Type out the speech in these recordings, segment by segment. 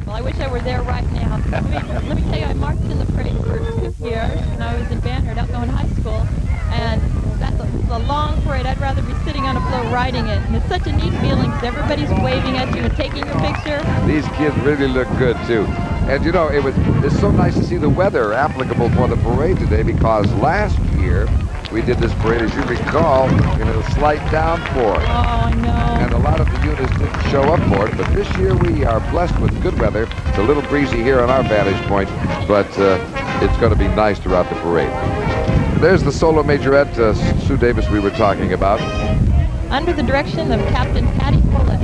Well, I wish I were there right now. Let me tell you, I marched in the parade for 2 years when I was in Banner at Outgoing High School, and that's a long parade. I'd rather be sitting on a float riding it, and it's such a neat feeling because everybody's waving at you and taking your picture. These kids really look good too. And you know, it's so nice to see the weather applicable for the parade today, because last year we did this parade, as you recall, in a slight downpour. Oh, I know. And a lot of the units didn't show up for it, but this year we are blessed with good weather. It's a little breezy here on our vantage point, but it's going to be nice throughout the parade. There's the solo majorette, Sue Davis, we were talking about. Under the direction of Captain Patty Follett.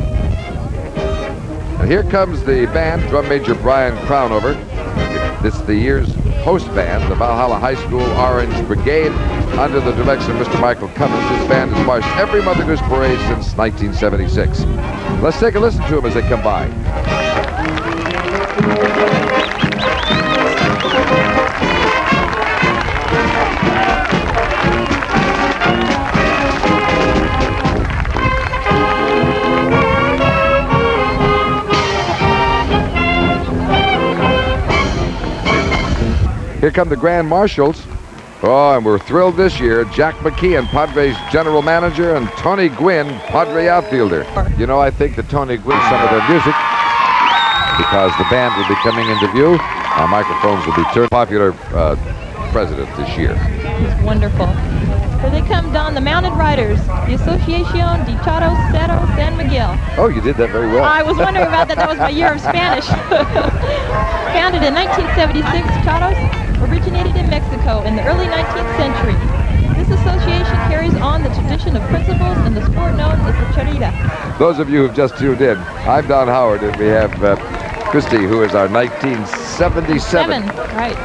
And here comes the band, Drum Major Brian Crownover. This is the year's host band, the Valhalla High School Orange Brigade, under the direction of Mr. Michael Cummins. This band has marched every Mother Goose parade since 1976. Let's take a listen to them as they come by. Here come the Grand Marshals. Oh, and we're thrilled this year. Jack McKeon, Padres general manager, and Tony Gwynn, Padre outfielder. You know, I think that Tony Gwynn some of their music, because the band will be coming into view. Our microphones will be turned. Popular president this year. He's wonderful. Here they come, Don, the Mounted Riders, the Asociación de Charros Cerro San Miguel. Oh, you did that very well. I was wondering about that. That was my year of Spanish. Founded in 1976, Charros originated in Mexico in the early 19th century. This association carries on the tradition of principles in the sport known as the charrera. Those of you who've just tuned in, I'm Don Howard, and we have Christy, who is our 1977. Right.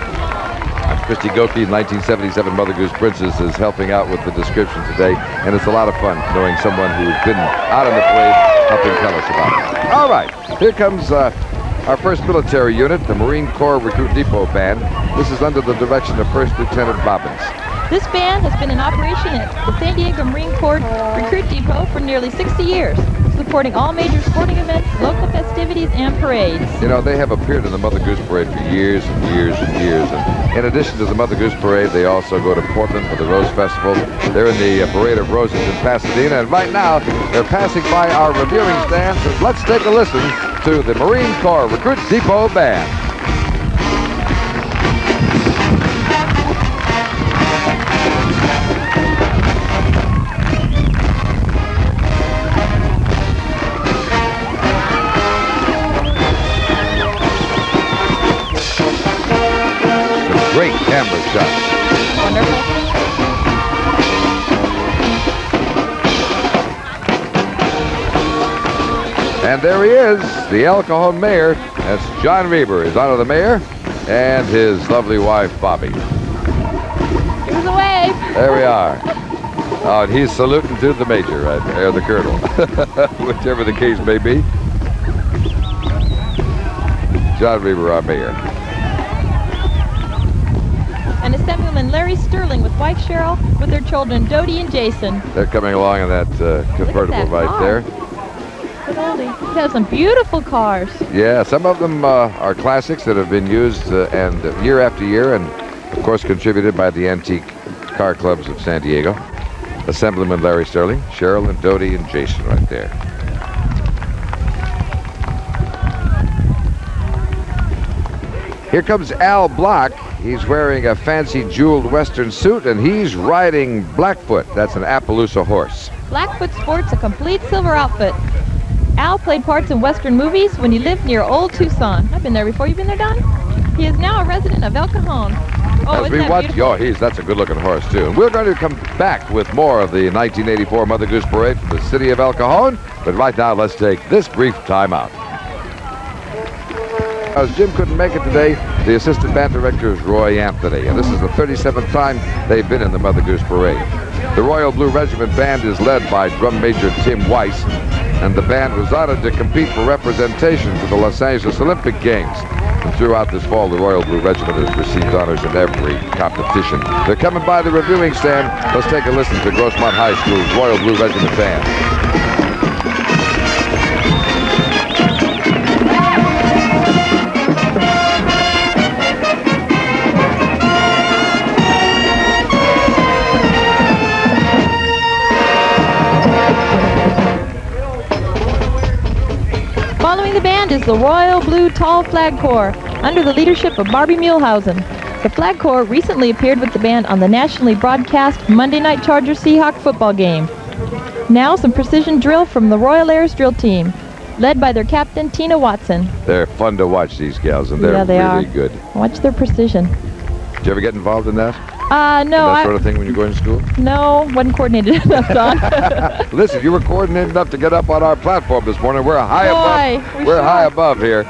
Christy Goki, 1977 Mother Goose Princess, is helping out with the description today, and it's a lot of fun knowing someone who's been out on the parade helping tell us about it. All right, here comes our first military unit, the Marine Corps Recruit Depot Band. This is under the direction of First Lieutenant Bobbins. This band has been in operation at the San Diego Marine Corps Recruit Depot for nearly 60 years, supporting all major sporting events, local festivities, and parades. You know, they have appeared in the Mother Goose Parade for years and years and years. And in addition to the Mother Goose Parade, they also go to Portland for the Rose Festival. They're in the Parade of Roses in Pasadena, and right now they're passing by our reviewing stand. So let's take a listen to the Marine Corps Recruit Depot Band. Great camera shots. Wonderful. And there he is, the El Cajon mayor. That's John Reber, his honor the mayor, and his lovely wife, Bobby. Give us a wave. There we are. Oh, and he's saluting to the major right there, or the colonel, whichever the case may be. John Reber, our mayor. And Assemblyman Larry Stirling with wife Cheryl with their children Dodie and Jason. They're coming along in that convertible right there. It has some beautiful cars. Yeah, some of them are classics that have been used and year after year, and of course contributed by the antique car clubs of San Diego. Assemblyman Larry Stirling, Cheryl and Dodie and Jason right there. Here comes Al Block. He's wearing a fancy jeweled western suit, and he's riding Blackfoot. That's an Appaloosa horse. Blackfoot sports a complete silver outfit. Al played parts in western movies when he lived near Old Tucson. I've been there before. You been there, Don? He is now a resident of El Cajon. Oh, isn't that beautiful? Oh, that's a good-looking horse, too. And we're going to come back with more of the 1984 Mother Goose Parade from the city of El Cajon. But right now, let's take this brief time out. As Jim couldn't make it today, the assistant band director is Roy Anthony, and this is the 37th time they've been in the Mother Goose Parade. The Royal Blue Regiment Band is led by Drum Major Tim Weiss, and the band was honored to compete for representation for the Los Angeles Olympic Games. And throughout this fall, the Royal Blue Regiment has received honors in every competition. They're coming by the reviewing stand. Let's take a listen to Grossmont High School's Royal Blue Regiment Band. is the Royal Blue Tall Flag Corps, under the leadership of Barbie Muehlhausen. The Flag Corps recently appeared with the band on the nationally broadcast Monday Night Charger Seahawk football game. Now some precision drill from the Royal Airs drill team, led by their captain, Tina Watson. They're fun to watch, these gals, and they're Yeah, they really are. good. Watch their precision. Did you ever get involved in that? No. That sort of thing when you go into school? No, wasn't coordinated enough, Don. Listen, you were coordinated enough to get up on our platform this morning. We're high above. We're high above here.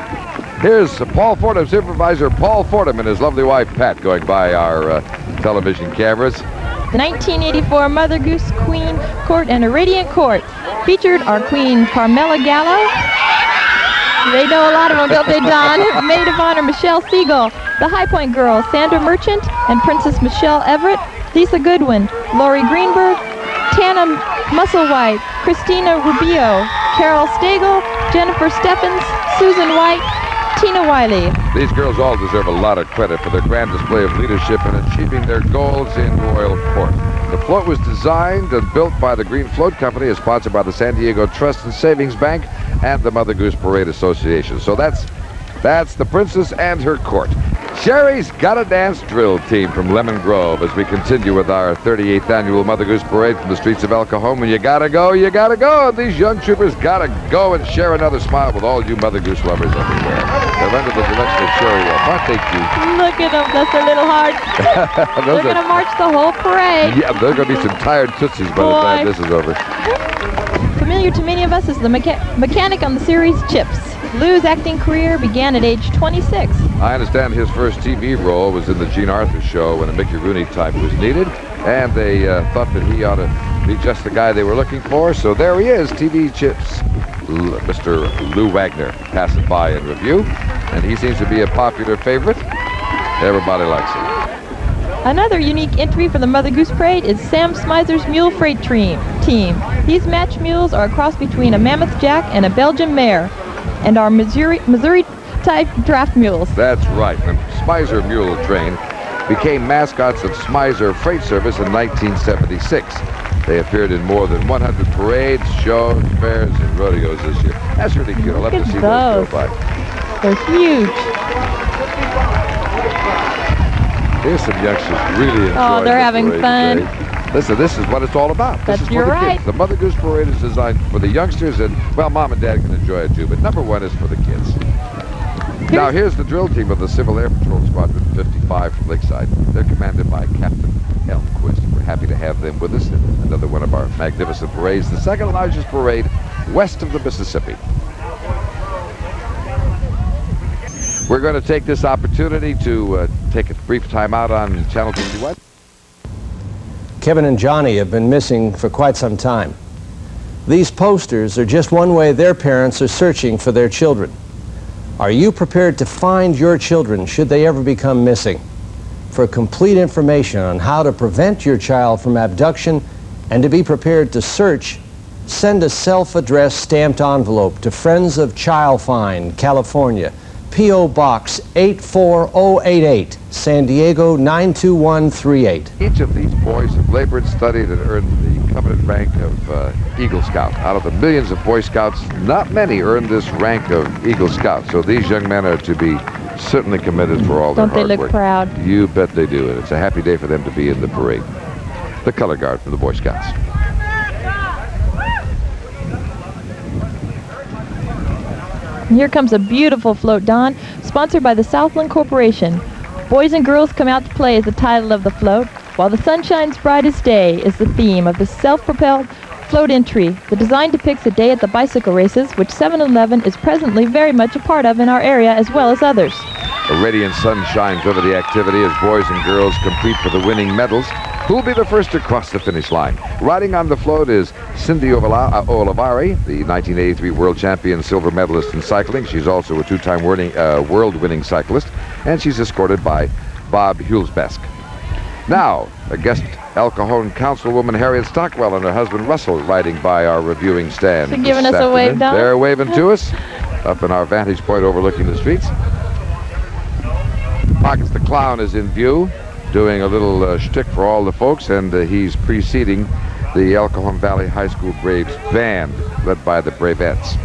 Here's Paul Fordham, Supervisor Paul Fordham, and his lovely wife Pat going by our television cameras. The 1984 Mother Goose Queen Court and a Radiant Court featured our Queen Carmela Gallo. They know a lot of them, don't they, Don? Maid of Honor Michelle Siegel, the High Point Girls Sandra Merchant and Princess Michelle Everett, Lisa Goodwin, Lori Greenberg, Tana Musselwhite, Christina Rubio, Carol Stagel, Jennifer Steffens, Susan White, Tina Wiley. These girls all deserve a lot of credit for their grand display of leadership in achieving their goals in Royal Court. The float was designed and built by the Green Float Company, is sponsored by the San Diego Trust and Savings Bank and the Mother Goose Parade Association. So that's the princess and her court. Sherry's Got a Dance drill team from Lemon Grove as we continue with our 38th annual Mother Goose Parade from the streets of El Cajon. When you gotta go, you gotta go. These young troopers gotta go and share another smile with all you Mother Goose lovers everywhere. They're under the direction of Sherry Wolf. Aren't they cute? Look at them, that's their little hearts. They're going to march the whole parade. Yeah, they're going to be some tired tootsies by the time this is over. Familiar to many of us is the mechanic on the series Chips. Lou's acting career began at age 26. I understand his first TV role was in the Gene Arthur show when a Mickey Rooney type was needed, and they thought that he ought to be just the guy they were looking for, so there he is, TV Chips. Mr. Lou Wagner passing by in review, and he seems to be a popular favorite. Everybody likes him. Another unique entry for the Mother Goose Parade is Sam Smizer's Mule Freight team. These match mules are a cross between a Mammoth Jack and a Belgian mare, and are Missouri-type draft mules. That's right. The Smizer Mule Train became mascots of Smizer Freight Service in 1976. They appeared in more than 100 parades, shows, fairs, and rodeos this year. That's really cute. I'll love to see those go by. They're huge. Here's some youngsters really enjoying Oh, they're having fun. Today. Listen, this is what it's all about. This is for the kids. The Mother Goose Parade is designed for the youngsters, and, well, Mom and Dad can enjoy it too, but number one is for the kids. Now, here's the drill team of the Civil Air Patrol Squadron 55 from Lakeside. They're commanded by Captain Elmquist. We're happy to have them with us in another one of our magnificent parades, the second largest parade west of the Mississippi. We're going to take this opportunity to take a brief time out on Channel 51. Kevin and Johnny have been missing for quite some time. These posters are just one way their parents are searching for their children. Are you prepared to find your children should they ever become missing? For complete information on how to prevent your child from abduction and to be prepared to search, send a self-addressed stamped envelope to Friends of Child Find, California, P.O. Box 84088, San Diego 92138. Each of these boys have labored, studied, and earned the coveted rank of Eagle Scout. Out of the millions of Boy Scouts, not many earned this rank of Eagle Scout. So these young men are to be certainly committed for all their hard work. Don't they look proud? You bet they do, and it's a happy day for them to be in the parade. The color guard from the Boy Scouts. And here comes a beautiful float, Don, sponsored by the Southland Corporation. Boys and Girls Come Out to Play is the title of the float, while The Sun Shines Brightest Day is the theme of the self-propelled float entry. The design depicts a day at the bicycle races, which 7-Eleven is presently very much a part of in our area as well as others. A radiant sun shines over the activity as boys and girls compete for the winning medals. Who will be the first to cross the finish line? Riding on the float is Cindy Olivari, the 1983 world champion silver medalist in cycling. She's also a two-time world-winning cyclist, and she's escorted by Bob Hulsbesk. Now, a guest El Cajon Councilwoman Harriett Stockwell and her husband Russell riding by our reviewing stand. They're giving us a wave, Don. They're waving to us up in our vantage point overlooking the streets. Pockets the Clown is in view, doing a little shtick for all the folks, and he's preceding the El Cajon Valley High School Braves band, led by the Bravettes.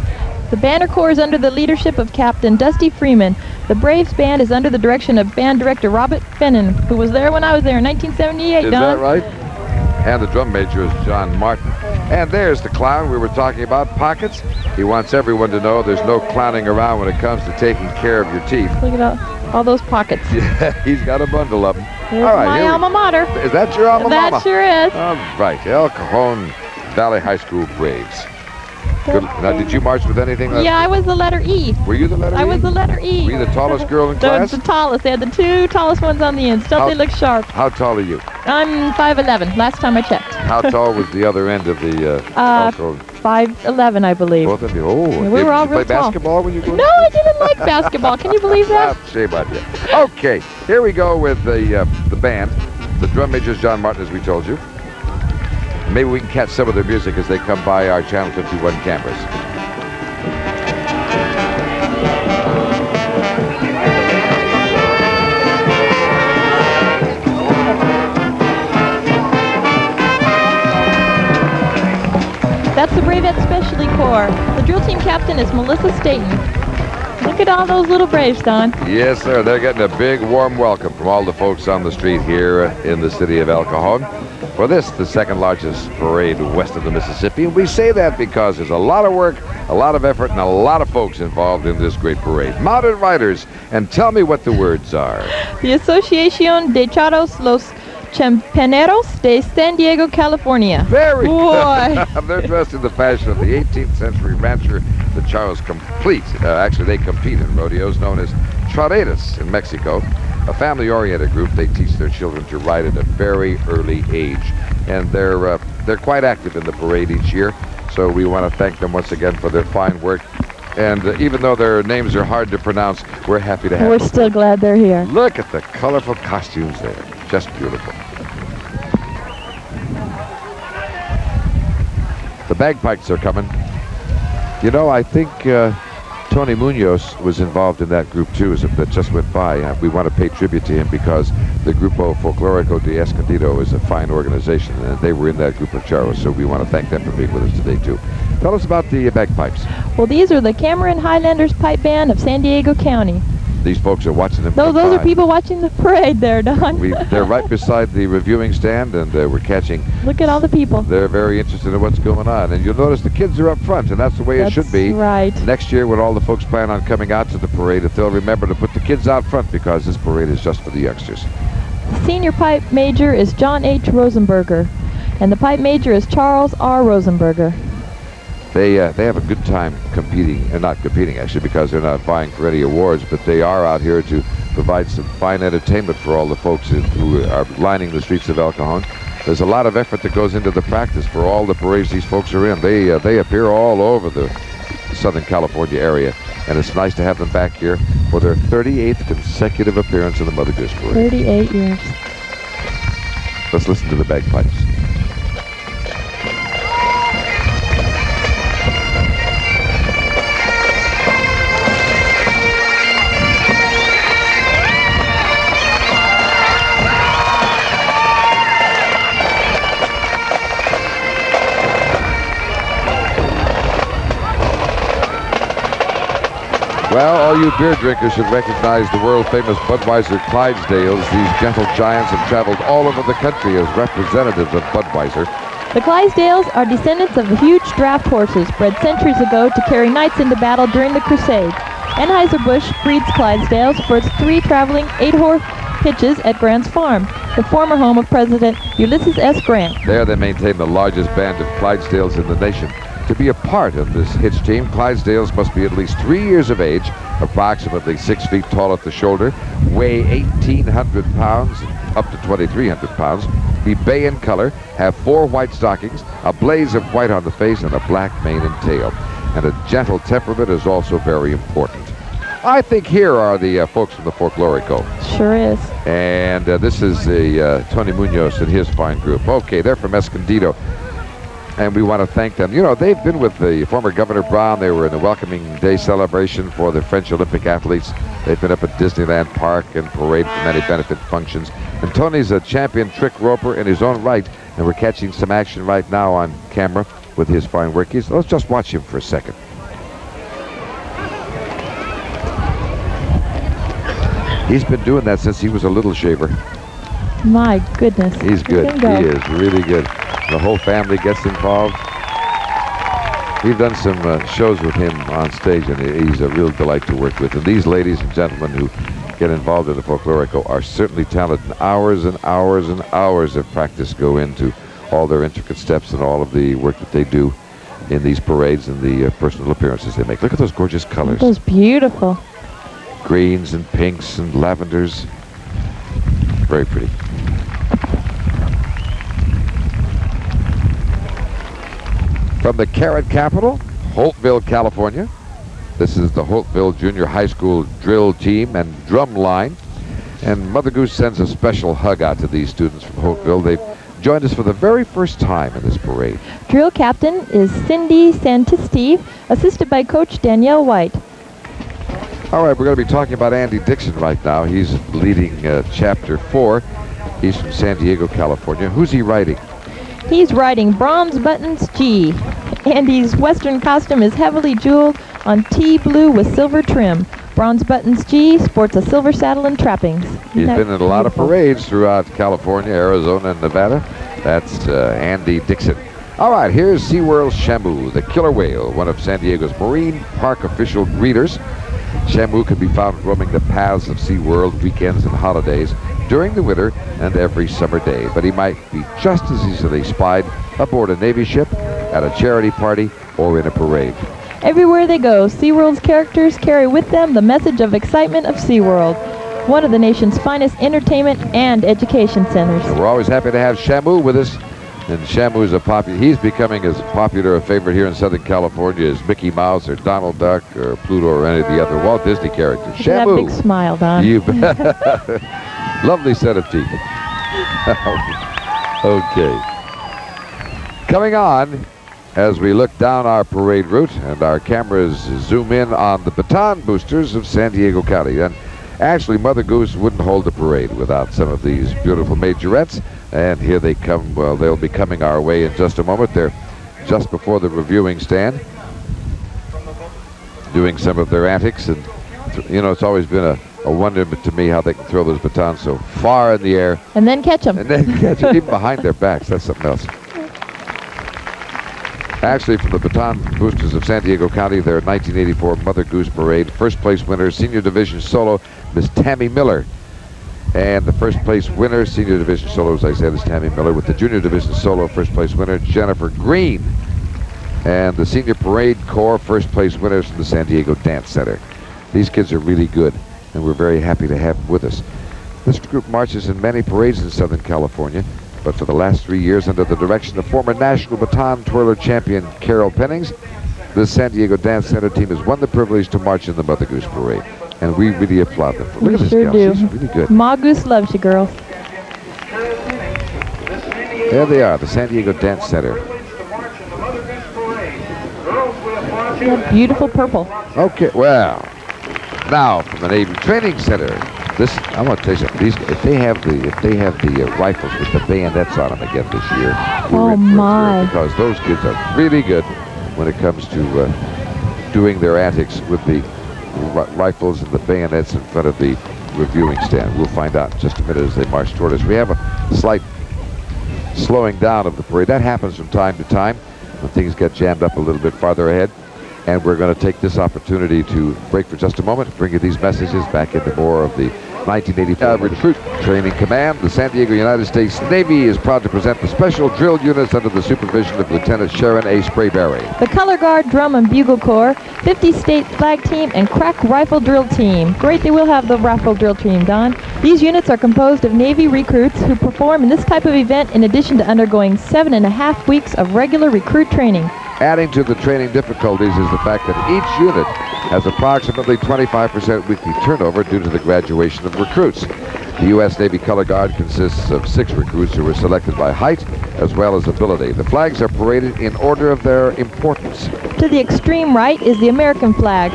The Banner Corps is under the leadership of Captain Dusty Freeman. The Braves Band is under the direction of Band Director Robert Fennon, who was there when I was there in 1978, Is Don. that right? And the drum major is John Martin. And there's the clown we were talking about, Pockets. He wants everyone to know there's no clowning around when it comes to taking care of your teeth. Look at all those pockets. Yeah, he's got a bundle of them. There's All right, my here alma mater. Is that your alma mater? That sure is. All right, El Cajon Valley High School Braves. Good. Now, did you march with anything? Yeah, I was the letter E. Were you the letter E? I was the letter E. Were you the tallest girl in class? The tallest. They had the two tallest ones on the ends. Don't they look sharp? How tall are you? I'm 5'11", last time I checked. How tall was the other end of the 5'11", I believe. Both of you? Oh, Yeah, we were all did you real play tall. basketball when you grew up? No, I didn't like basketball. Can you believe that? Shame on you. Okay, here we go with the band. The drum major is John Martin, as we told you. Maybe we can catch some of their music as they come by our Channel 51 cameras. That's the Bravette Specialty Corps. The drill team captain is Melissa Staten. Look at all those little Braves, Don. Yes, sir. They're getting a big, warm welcome from all the folks on the street here in the city of El Cajon for this, the second largest parade west of the Mississippi. And we say that because there's a lot of work, a lot of effort, and a lot of folks involved in this great parade. Mounted riders, and tell me what the words are. The Asociación de Charros Los Champaneros de San Diego, California. Very Boy. good. They're dressed in the fashion of the 18th century rancher. The Charros they compete in rodeos known as charreras in Mexico. A family-oriented group. They teach their children to ride at a very early age. And they're quite active in the parade each year. So we want to thank them once again for their fine work. And even though their names are hard to pronounce, we're happy to have We're them. still glad they're here. Look at the colorful costumes there. Just beautiful. The bagpipes are coming. You know, I think Tony Munoz was involved in that group too, that just went by. We want to pay tribute to him because the Grupo Folclórico de Escondido is a fine organization, and they were in that group of charros, so we want to thank them for being with us today too. Tell us about the bagpipes. Well, these are the Cameron Highlanders Pipe Band of San Diego County. These folks are watching them. Those are people watching the parade there, Don. They're right beside the reviewing stand, and we're catching. Look at all the people. They're very interested in what's going on. And you'll notice the kids are up front, and that's the way it should be. Right. Next year, when all the folks plan on coming out to the parade, if they'll remember to put the kids out front, because this parade is just for the youngsters. The senior pipe major is John H. Rosenberger, and the pipe major is Charles R. Rosenberger. They have a good time competing, and not competing actually, because they're not vying for any awards, but they are out here to provide some fine entertainment for all the folks who are lining the streets of El Cajon. There's a lot of effort that goes into the practice for all the parades these folks are in. They appear all over the Southern California area, and it's nice to have them back here for their 38th consecutive appearance in the Mother Goose Parade. 38 years. Let's listen to the bagpipes. Well, all you beer drinkers should recognize the world-famous Budweiser Clydesdales. These gentle giants have traveled all over the country as representatives of Budweiser. The Clydesdales are descendants of the huge draft horses bred centuries ago to carry knights into battle during the Crusade. Anheuser-Busch breeds Clydesdales for its 3 traveling 8-horse hitches at Grant's Farm, the former home of President Ulysses S. Grant. There they maintain the largest band of Clydesdales in the nation. To be a part of this hitch team, Clydesdales must be at least 3 years of age, approximately 6 feet tall at the shoulder, weigh 1,800 pounds, up to 2,300 pounds, be bay in color, have 4 white stockings, a blaze of white on the face, and a black mane and tail. And a gentle temperament is also very important. I think here are the folks from the Folklorico. Sure is. And this is Tony Munoz and his fine group. Okay, they're from Escondido. And we want to thank them. You know, they've been with the former Governor Brown. They were in the Welcoming Day celebration for the French Olympic athletes. They've been up at Disneyland Park and parade for many benefit functions. And Tony's a champion trick roper in his own right. And we're catching some action right now on camera with his fine work. Let's just watch him for a second. He's been doing that since he was a little shaver. My goodness. He's good. He can go. He is really good. The whole family gets involved. We've done some shows with him on stage, and he's a real delight to work with. And these ladies and gentlemen who get involved in the Folklorico are certainly talented. And hours and hours and hours of practice go into all their intricate steps and all of the work that they do in these parades and the personal appearances they make. Look at those gorgeous colors. Those beautiful. Greens and pinks and lavenders. Very pretty. From the Carrot Capital, Holtville, California. This is the Holtville Junior High School drill team and drum line. And Mother Goose sends a special hug out to these students from Holtville. They've joined us for the very first time in this parade. Drill captain is Cindy Santisti, assisted by Coach Danielle White. All right, we're going to be talking about Andy Dixon right now. He's leading Chapter 4. He's from San Diego, California. Who's he riding? He's riding Bronze Buttons G. Andy's Western costume is heavily jeweled on tea blue with silver trim. Bronze Buttons G sports a silver saddle and trappings. He's been in a lot of parades throughout California, Arizona, and Nevada. That's Andy Dixon. All right, here's SeaWorld's Shamu, the killer whale, one of San Diego's Marine Park official breeders. Shamu can be found roaming the paths of SeaWorld weekends and holidays during the winter and every summer day, but he might be just as easily spied aboard a Navy ship, at a charity party, or in a parade. Everywhere they go, SeaWorld's characters carry with them the message of excitement of SeaWorld, one of the nation's finest entertainment and education centers. And we're always happy to have Shamu with us. And Shamu's he's becoming as popular a favorite here in Southern California as Mickey Mouse or Donald Duck or Pluto or any of the other Walt Disney characters. Look at that big smile, Don. You lovely set of teeth. Okay. Coming on, as we look down our parade route and our cameras zoom in on the baton boosters of San Diego County. And actually, Mother Goose wouldn't hold a parade without some of these beautiful majorettes. And here they come. Well, they'll be coming our way in just a moment. They're just before the reviewing stand, doing some of their antics. And, you know, it's always been a wonderment to me how they can throw those batons so far in the air. And then catch them. And then catch them, even behind their backs. That's something else. Actually, from the baton boosters of San Diego County, their 1984 Mother Goose Parade first place winner, Senior Division Solo, Miss Tammy Miller. And the first place winner, Senior Division Solo, as I said, is Tammy Miller, with the Junior Division Solo first place winner, Jennifer Green. And the Senior Parade Corps first place winners from the San Diego Dance Center. These kids are really good, and we're very happy to have them with us. This group marches in many parades in Southern California, but for the last 3 years, under the direction of former national baton twirler champion Carol Pennings, the San Diego Dance Center team has won the privilege to march in the Mother Goose Parade. And we really applaud them. Look at this gal. Do. She's really good. Ma Goose loves you, girls. There they are, the San Diego Dance Center. That beautiful purple. Okay, well, now from the Navy Training Center. This, I want to tell you something. These, if they have the rifles with the bayonets on them again this year, we're in for my! because those kids are really good when it comes to doing their antics with the rifles and the bayonets in front of the reviewing stand. We'll find out in just a minute as they march toward us. We have a slight slowing down of the parade. That happens from time to time when things get jammed up a little bit farther ahead. And we're going to take this opportunity to break for just a moment, bring you these messages back into more of the 1985 Recruit Training Command. The San Diego United States Navy is proud to present the special drill units under the supervision of Lieutenant Sharon A. Sprayberry. The Color Guard Drum and Bugle Corps, 50 State Flag Team, and Crack Rifle Drill Team. Great, they will have the Rifle Drill Team, Don. These units are composed of Navy recruits who perform in this type of event in addition to undergoing 7.5 weeks of regular recruit training. Adding to the training difficulties is the fact that each unit has approximately 25% weekly turnover due to the graduation of recruits. The U.S. Navy Color Guard consists of 6 recruits who were selected by height as well as ability. The flags are paraded in order of their importance. To the extreme right is the American flag.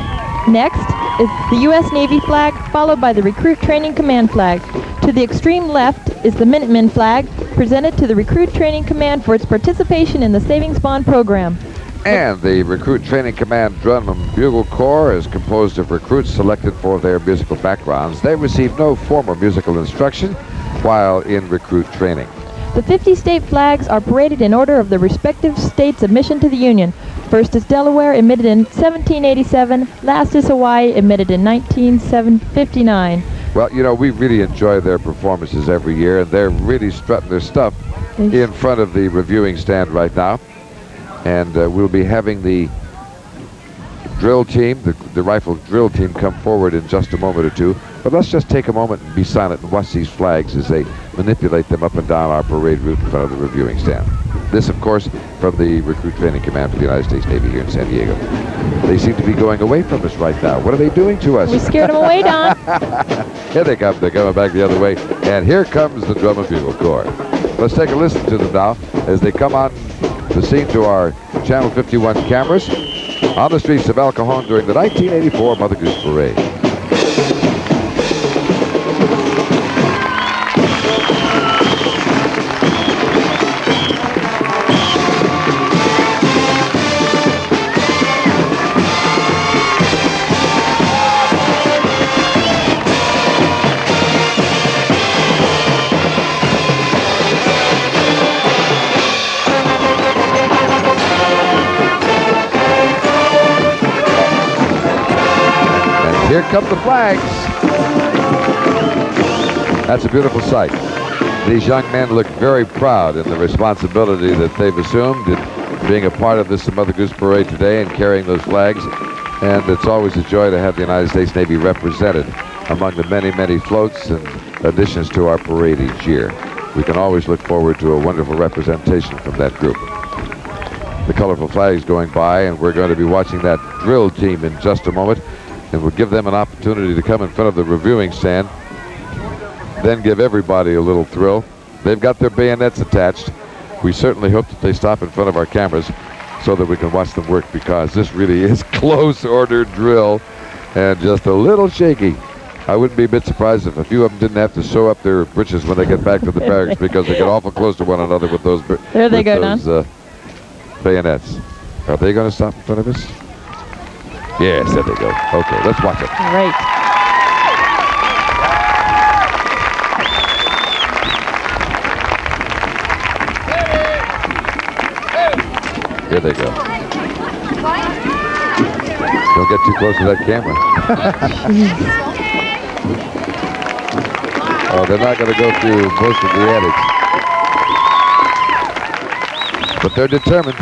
Next is the U.S. Navy flag, followed by the Recruit Training Command flag. To the extreme left is the Minutemen flag, presented to the Recruit Training Command for its participation in the Savings Bond program. And the Recruit Training Command Drum and Bugle Corps is composed of recruits selected for their musical backgrounds. They receive no formal musical instruction while in recruit training. The 50 state flags are paraded in order of the respective states' admission to the Union. First is Delaware, admitted in 1787. Last is Hawaii, admitted in 1959. Well, you know, we really enjoy their performances every year, and they're really strutting their stuff in front of the reviewing stand right now. And we'll be having the drill team, the rifle drill team, come forward in just a moment or two. But let's just take a moment and be silent and watch these flags as they manipulate them up and down our parade route in front of the reviewing stand. This, of course, from the Recruit Training Command for the United States Navy here in San Diego. They seem to be going away from us right now. What are they doing to us? We scared them away, Don. Here they come. They're coming back the other way. And here comes the Drum and Bugle Corps. Let's take a listen to them now as they come on the scene to our Channel 51 cameras on the streets of El Cajon during the 1984 Mother Goose Parade. Here come the flags. That's a beautiful sight. These young men look very proud in the responsibility that they've assumed in being a part of this Mother Goose Parade today and carrying those flags. And it's always a joy to have the United States Navy represented among the many, many floats and additions to our parade each year. We can always look forward to a wonderful representation from that group. The colorful flags going by, and we're going to be watching that drill team in just a moment. And we'll give them an opportunity to come in front of the reviewing stand, then give everybody a little thrill. They've got their bayonets attached. We certainly hope that they stop in front of our cameras so that we can watch them work, because this really is close order drill and just a little shaky. I wouldn't be a bit surprised if a few of them didn't have to sew up their breeches when they get back to the barracks because they get awful close to one another with those, bayonets. Are they going to stop in front of us? Yes, there they go. Okay, let's watch it. Great. Here they go. Don't get too close to that camera. Oh, they're not going to go through most of the attics. But they're determined.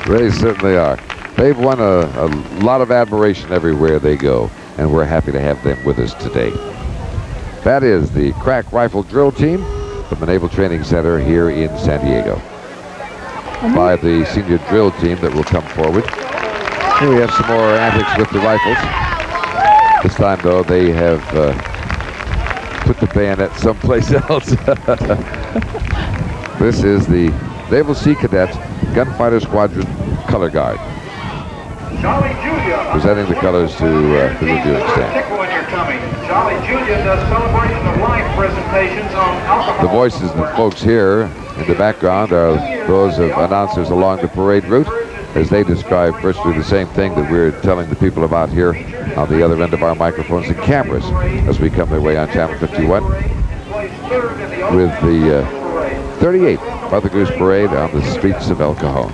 They certainly are. They've won a lot of admiration everywhere they go, and we're happy to have them with us today. That is the crack rifle drill team from the Naval Training Center here in San Diego. By the senior drill team that will come forward. Here we have some more antics with the rifles. This time, though, they have put the bayonet someplace else. This is the Naval Sea Cadet Gunfighter Squadron Color Guard. Jolly Julia. Presenting the colors to the reviewing stand. Jolly Julia does celebration of life presentations on alcohol. The voices of the folks here in the background are those of announcers along the parade route, as they describe virtually the same thing that we're telling the people about here on the other end of our microphones and cameras as we come their way on Channel 51 with the 38th Mother Goose Parade on the streets of El Cajon.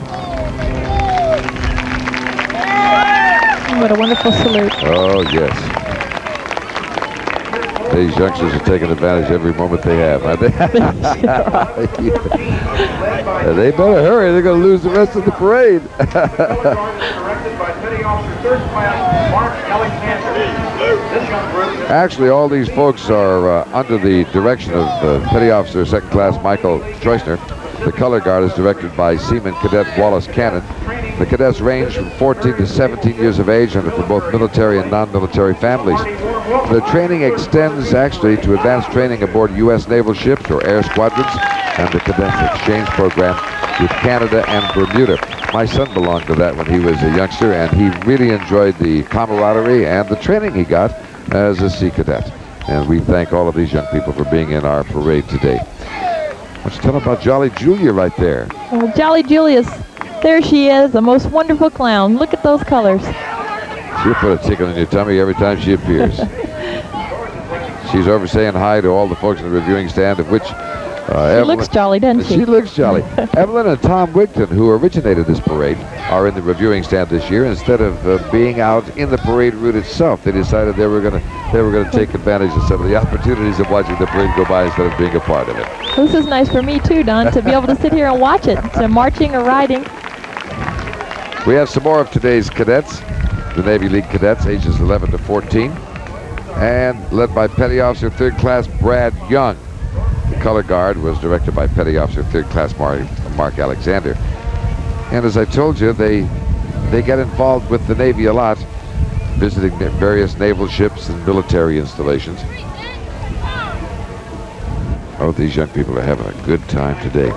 What a wonderful salute. Oh, yes. These youngsters are taking advantage every moment they have, aren't they? They better hurry. They're going to lose the rest of the parade. Actually, all these folks are under the direction of Petty Officer 2nd Class Michael Troisner. The color guard is directed by Seaman Cadet Wallace Cannon. The cadets range from 14 to 17 years of age and are from both military and non-military families. The training extends actually to advanced training aboard U.S. naval ships or air squadrons and the cadets exchange program with Canada and Bermuda. My son belonged to that when he was a youngster, and he really enjoyed the camaraderie and the training he got as a sea cadet. And we thank all of these young people for being in our parade today. Let's tell them about Jolly Julia right there. Well, Jolly Julia's There she is, the most wonderful clown. Look at those colors. She'll put a tickle in your tummy every time she appears. She's over saying hi to all the folks in the reviewing stand, of which She looks jolly, doesn't she? She looks jolly. Evelyn and Tom Wigton, who originated this parade, are in the reviewing stand this year. Instead of being out in the parade route itself, they decided they were going to take advantage of some of the opportunities of watching the parade go by instead of being a part of it. This is nice for me too, Don, to be able to sit here and watch it, instead of marching or riding. We have some more of today's cadets, the Navy League cadets, ages 11 to 14, and led by Petty Officer 3rd Class Brad Young. The color guard was directed by Petty Officer 3rd Class Mark Alexander. And as I told you, they get involved with the Navy a lot, visiting various naval ships and military installations. Oh, these young people are having a good time today.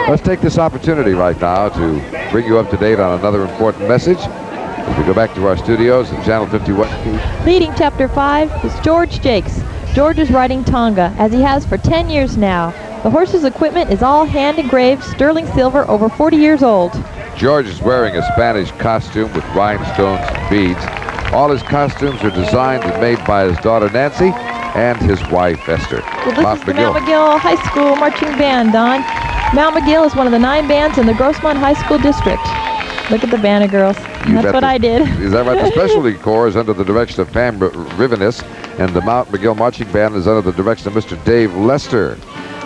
Let's take this opportunity right now to bring you up to date on another important message. As we go back to our studios in Channel 51. Leading Chapter 5 is George Jakes. George is riding Tonga, as he has for 10 years now. The horse's equipment is all hand-engraved sterling silver, over 40 years old. George is wearing a Spanish costume with rhinestones and beads. All his costumes are designed and made by his daughter Nancy and his wife Esther. Well, this is the Mount McGill High School Marching Band, Don. Mount McGill is one of the 9 bands in the Grossmont High School District. Look at the banner, girls. That's what I did. Is that right? The Specialty Corps is under the direction of Pam Rivenis, and the Mount McGill Marching Band is under the direction of Mr. Dave Lester.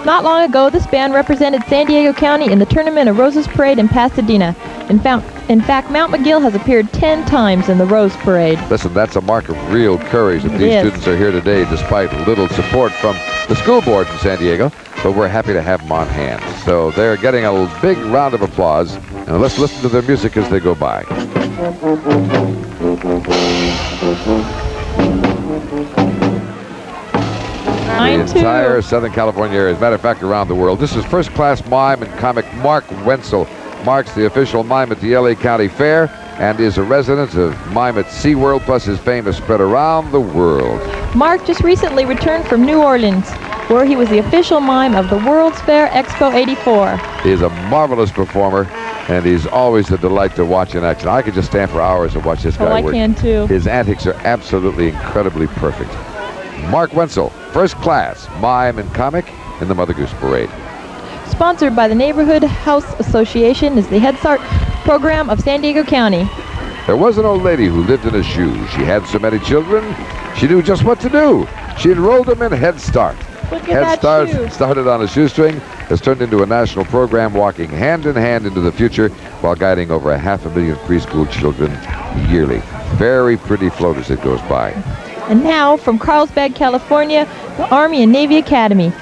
Not long ago, this band represented San Diego County in the Tournament of Roses Parade in Pasadena. In fact, Mount McGill has appeared 10 times in the Rose Parade. Listen, that's a mark of real courage that these students are here today, despite little support from the school board in San Diego, but we're happy to have them on hand. So they're getting a big round of applause, and let's listen to their music as they go by. The entire Southern California area, as a matter of fact, around the world. This is first-class mime and comic Mark Wenzel. Mark's the official mime at the LA County Fair and is a resident of mime at SeaWorld, plus his fame is spread around the world. Mark just recently returned from New Orleans, where he was the official mime of the World's Fair Expo 84. He is a marvelous performer, and he's always a delight to watch in action. I could just stand for hours and watch this guy work. I can too. His antics are absolutely incredibly perfect. Mark Wenzel, first class mime and comic in the Mother Goose Parade. Sponsored by the Neighborhood House Association, is the Head Start program of San Diego County. There was an old lady who lived in a shoe. She had so many children, she knew just what to do. She enrolled them in Head Start. Head Start started on a shoestring, has turned into a national program, walking hand in hand into the future while guiding over 500,000 preschool children yearly. Very pretty float as it goes by. And now, from Carlsbad, California, the Army and Navy Academy.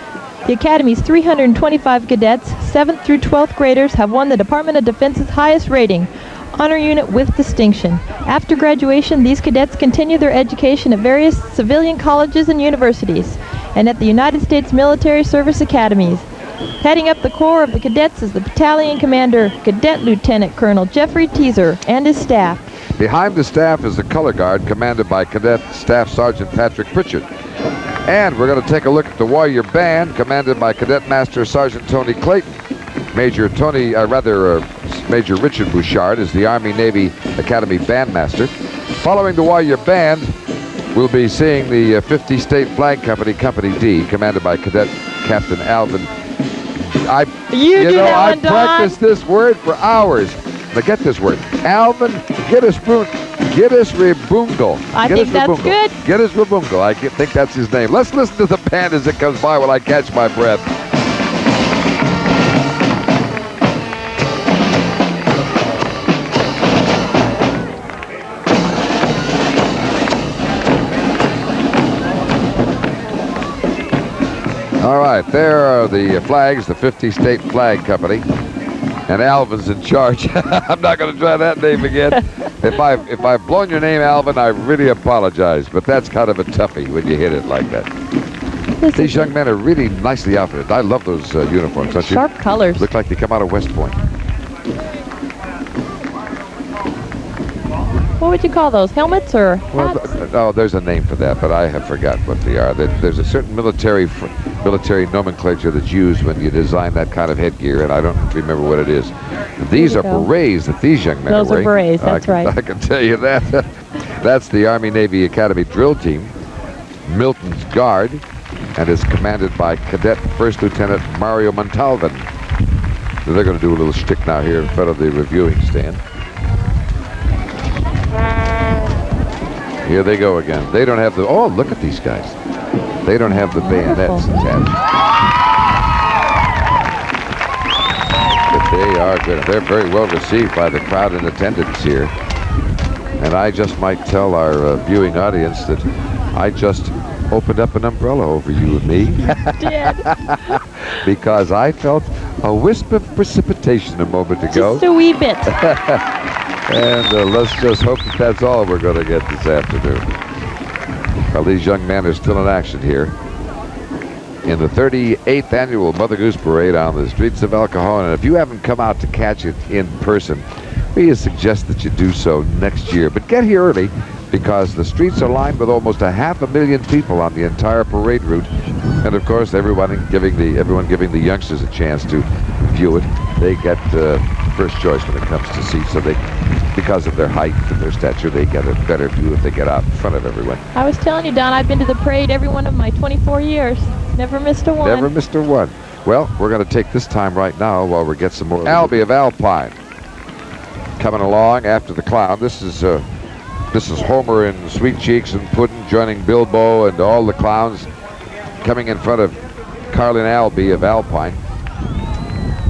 The Academy's 325 cadets, 7th through 12th graders, have won the Department of Defense's highest rating, Honor Unit with Distinction. After graduation, these cadets continue their education at various civilian colleges and universities, and at the United States Military Service Academies. Heading up the Corps of the cadets is the Battalion Commander, Cadet Lieutenant Colonel Jeffrey Teaser, and his staff. Behind the staff is the Color Guard, commanded by Cadet Staff Sergeant Patrick Pritchard. And we're going to take a look at the Warrior Band, commanded by Cadet Master Sergeant Tony Clayton. Major Richard Bouchard is the Army-Navy Academy Bandmaster. Following the Warrior Band, we'll be seeing the 50 State Flag Company, Company D, commanded by Cadet Captain Alvin. I practiced this word for hours. Now get this word. Alvin Giddisribungle. I think that's good. Giddisribungle. I think that's his name. Let's listen to the band as it comes by while I catch my breath. All right, there are the flags, the 50 State Flag Company, and Alvin's in charge. I'm not going to try that name again. If I've blown your name, Alvin, I really apologize, but that's kind of a toughie when you hit it like that. These young men are really nicely outfitted. I love those uniforms. Don't you? Sharp colors. Look like they come out of West Point. what would you call those? Helmets or Well, hats? no, there's a name for that, but I have forgotten what they are. There's a certain military nomenclature that's used when you design that kind of headgear, and I don't remember what it is. These are berets that these young men Those are are wearing. berets, that's right. I can tell you that. That's the Army-Navy Academy drill team, Milton's Guard, and is commanded by Cadet First Lieutenant Mario Montalvan. So they're going to do a little shtick now here in front of the reviewing stand. Here they go again. They don't have the, oh, look at these guys. They don't have the bayonets attached. But they are good. They're very well received by the crowd in attendance here. And I just might tell our viewing audience that I just opened up an umbrella over you and me. Did. Because I felt a wisp of precipitation a moment ago. Just a wee bit. And let's just hope that that's all we're going to get this afternoon. Well, these young men are still in action here in the 38th annual Mother Goose Parade on the streets of El Cajon. And if you haven't come out to catch it in person, we suggest that you do so next year. But get here early, because the streets are lined with almost 500,000 people on the entire parade route. And of course, everyone giving the youngsters a chance to view it. They get first choice when it comes to seats, so they, because of their height and their stature, they get a better view if they get out in front of everyone. I was telling you, Don, I've been to the parade every one of my 24 years. Never missed a one. Never missed a one. Well, we're going to take this time right now while we get some more. Albie of Alpine coming along after the clown. This is Homer and Sweet Cheeks and Puddin' joining Bilbo and all the clowns coming in front of Carlin Albie of Alpine.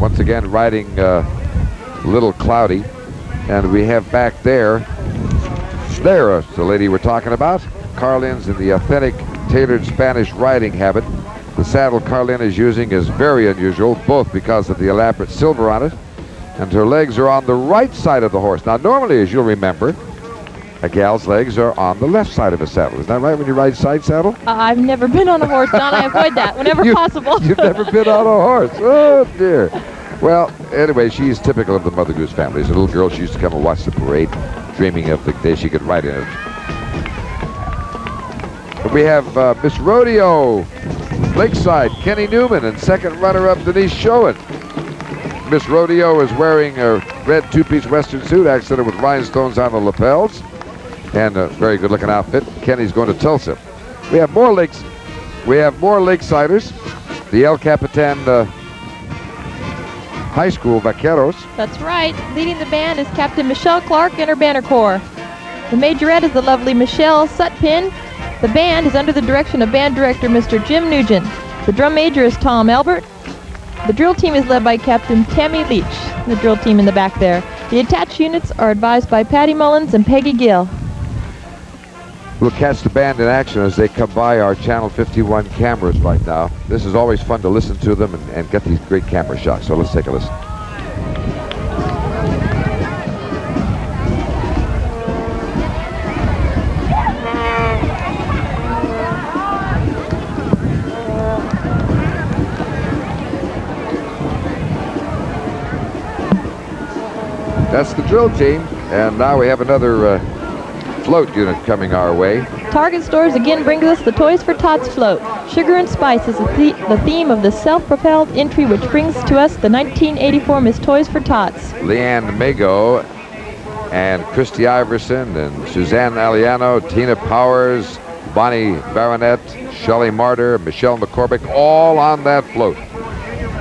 Once again riding Little Cloudy. And we have back there, the lady we're talking about. Carlin's in the authentic tailored Spanish riding habit. The saddle Carlin is using is very unusual, both because of the elaborate silver on it, and her legs are on the right side of the horse. Now, normally, as you'll remember, a gal's legs are on the left side of a saddle. Is that right when you ride side saddle? I've never been on a horse, Don. I avoid that whenever possible. You've never been on a horse. Oh, dear. Well, anyway, she's typical of the Mother Goose family. As a little girl, she used to come and watch the parade, dreaming of the day she could ride in it. But we have Miss Rodeo, Lakeside, Kenny Newman, and second runner-up Denise Schoen. Miss Rodeo is wearing a red two-piece western suit accented with rhinestones on the lapels, and a very good-looking outfit. Kenny's going to Tulsa. We have more Lakesiders. The El Capitan High School Vaqueros. That's right. Leading the band is Captain Michelle Clark and her banner corps. The majorette is the lovely Michelle Sutpin. The band is under the direction of band director Mr. Jim Nugent. The drum major is Tom Albert. The drill team is led by Captain Tammy Leach, the drill team in the back there. The attached units are advised by Patty Mullins and Peggy Gill. We'll catch the band in action as they come by our Channel 51 cameras right now. This is always fun to listen to them and get these great camera shots. So let's take a listen. That's the drill team, and now we have another float unit coming our way. Target Stores again brings us the Toys for Tots float. Sugar and Spice is the theme of the self-propelled entry, which brings to us the 1984 Miss Toys for Tots. Leanne Mago and Christy Iverson and Suzanne Aliano, Tina Powers, Bonnie Baronet, Shelley Martyr, Michelle McCormick, all on that float.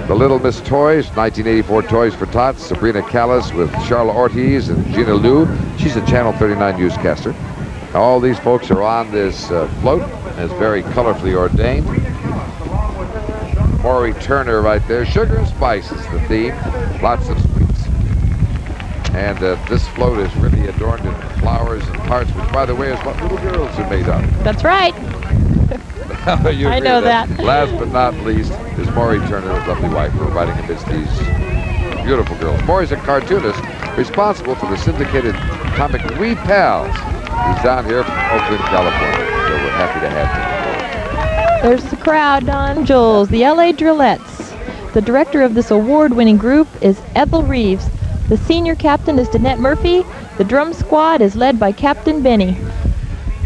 The Little Miss Toys, 1984 Toys for Tots, Sabrina Callis with Charlotte Ortiz and Gina Liu. She's a Channel 39 newscaster. All these folks are on this float. It's very colorfully ordained. Maury Turner right there. Sugar and Spice is the theme. Lots of sweets. And this float is really adorned in flowers and hearts, which, by the way, is what little girls are made of. That's right. I know that. Last but not least is Maury Turner, his lovely wife, who are riding amidst these beautiful girls. Maury's a cartoonist responsible for the syndicated comic Wee Pals. He's down here from Oakland, California, so we're happy to have him. There's the crowd, Don Jules, the LA Drillettes. The director of this award-winning group is Ethel Reeves. The senior captain is Danette Murphy. The drum squad is led by Captain Benny.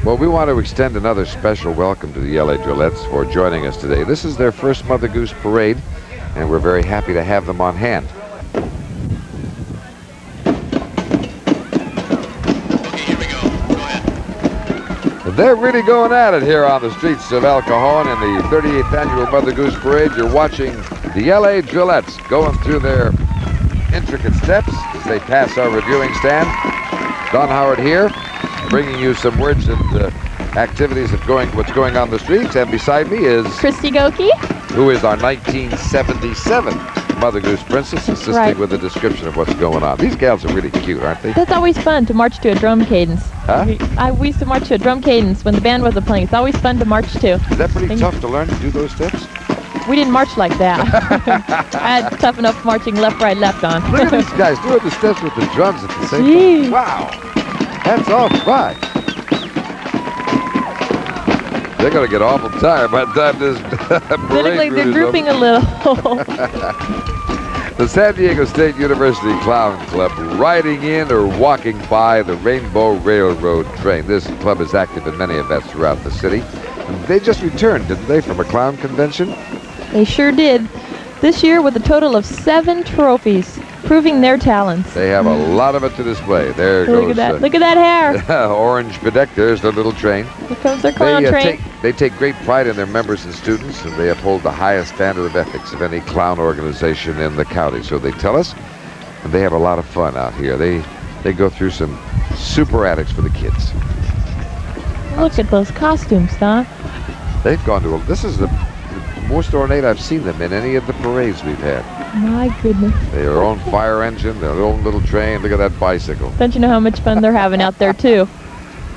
Well, we want to extend another special welcome to the LA Drillettes for joining us today. This is their first Mother Goose Parade, and we're very happy to have them on hand. They're really going at it here on the streets of El Cajon in the 38th Annual Mother Goose Parade. You're watching the LA Drillettes going through their intricate steps as they pass our reviewing stand. Don Howard here, bringing you some words and activities of what's going on the streets. And beside me is Christy Goki, who is our 1977 Mother Goose Princess, assisting with a description of what's going on. These gals are really cute, aren't they? That's always fun to march to a drum cadence. Huh? We used to march to a drum cadence when the band wasn't playing. It's always fun to march to. Is that pretty tough to learn to do those steps? We didn't march like that. I had tough enough marching left, right, left on. Look at these guys doing the steps with the drums at the same time. Wow. That's all right. They're going to get awful tired by the time this They look like they're drooping a little. The San Diego State University Clown Club riding in or walking by the Rainbow Railroad train. This club is active in many events throughout the city. And they just returned, didn't they, from a clown convention? They sure did. This year with a total of 7 trophies, proving their talents. They have a lot of it to display. There Look goes at that. Look at that hair. orange bedecked. There's their little train. Here comes their clown train. They take great pride in their members and students, and they uphold the highest standard of ethics of any clown organization in the county. So they tell us, and they have a lot of fun out here. They go through some super attics for the kids. Look at those costumes, Don. They've gone to this is the most ornate I've seen them in any of the parades we've had. My goodness. Their own fire engine, their own little train. Look at that bicycle. Don't you know how much fun they're having out there, too?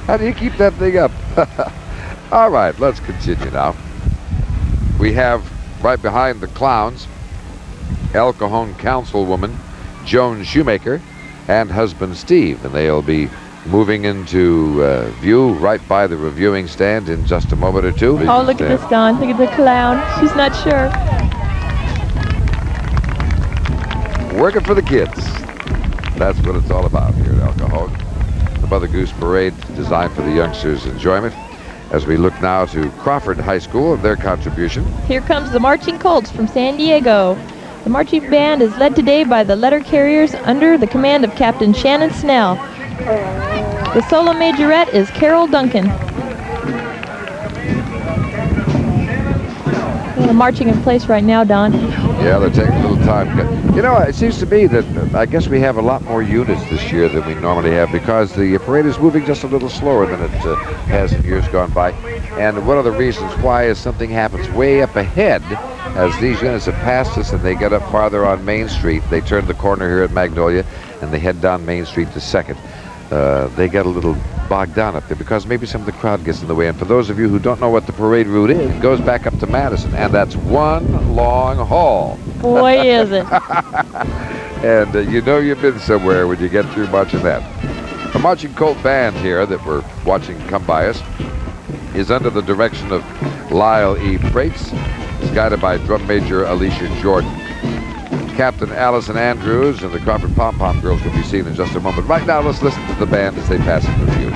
How do you keep that thing up? All right, let's continue now. We have right behind the clowns, El Cajon Councilwoman Joan Shoemaker and husband Steve, and they'll be moving into view right by the reviewing stand in just a moment or two. Oh, look at this, Don. Look at the clown. She's not sure. Working for the kids. That's what it's all about here at El Cajon. The Mother Goose Parade designed for the youngsters' enjoyment. As we look now to Crawford High School and their contribution. Here comes the Marching Colts from San Diego. The marching band is led today by the letter carriers under the command of Captain Shannon Snell. The solo majorette is Carol Duncan. They're marching in place right now, Don. Yeah, they're taking a little time. You know, it seems to me that I guess we have a lot more units this year than we normally have because the parade is moving just a little slower than it has in years gone by. And one of the reasons why is something happens way up ahead as these units have passed us and they get up farther on Main Street. They turn the corner here at Magnolia and they head down Main Street to 2nd. They get a little bogged down up there because maybe some of the crowd gets in the way. And for those of you who don't know what the parade route is, it goes back up to Madison, and that's one long haul. Boy, is it. And you know you've been somewhere when you get through marching that. The Marching Colt Band here that we're watching come by us is under the direction of Lyle E. Freites. It's guided by Drum Major Alicia Jordan. Captain Allison Andrews and the Crawford Pom Pom Girls will be seen in just a moment. Right now, let's listen to the band as they pass in review.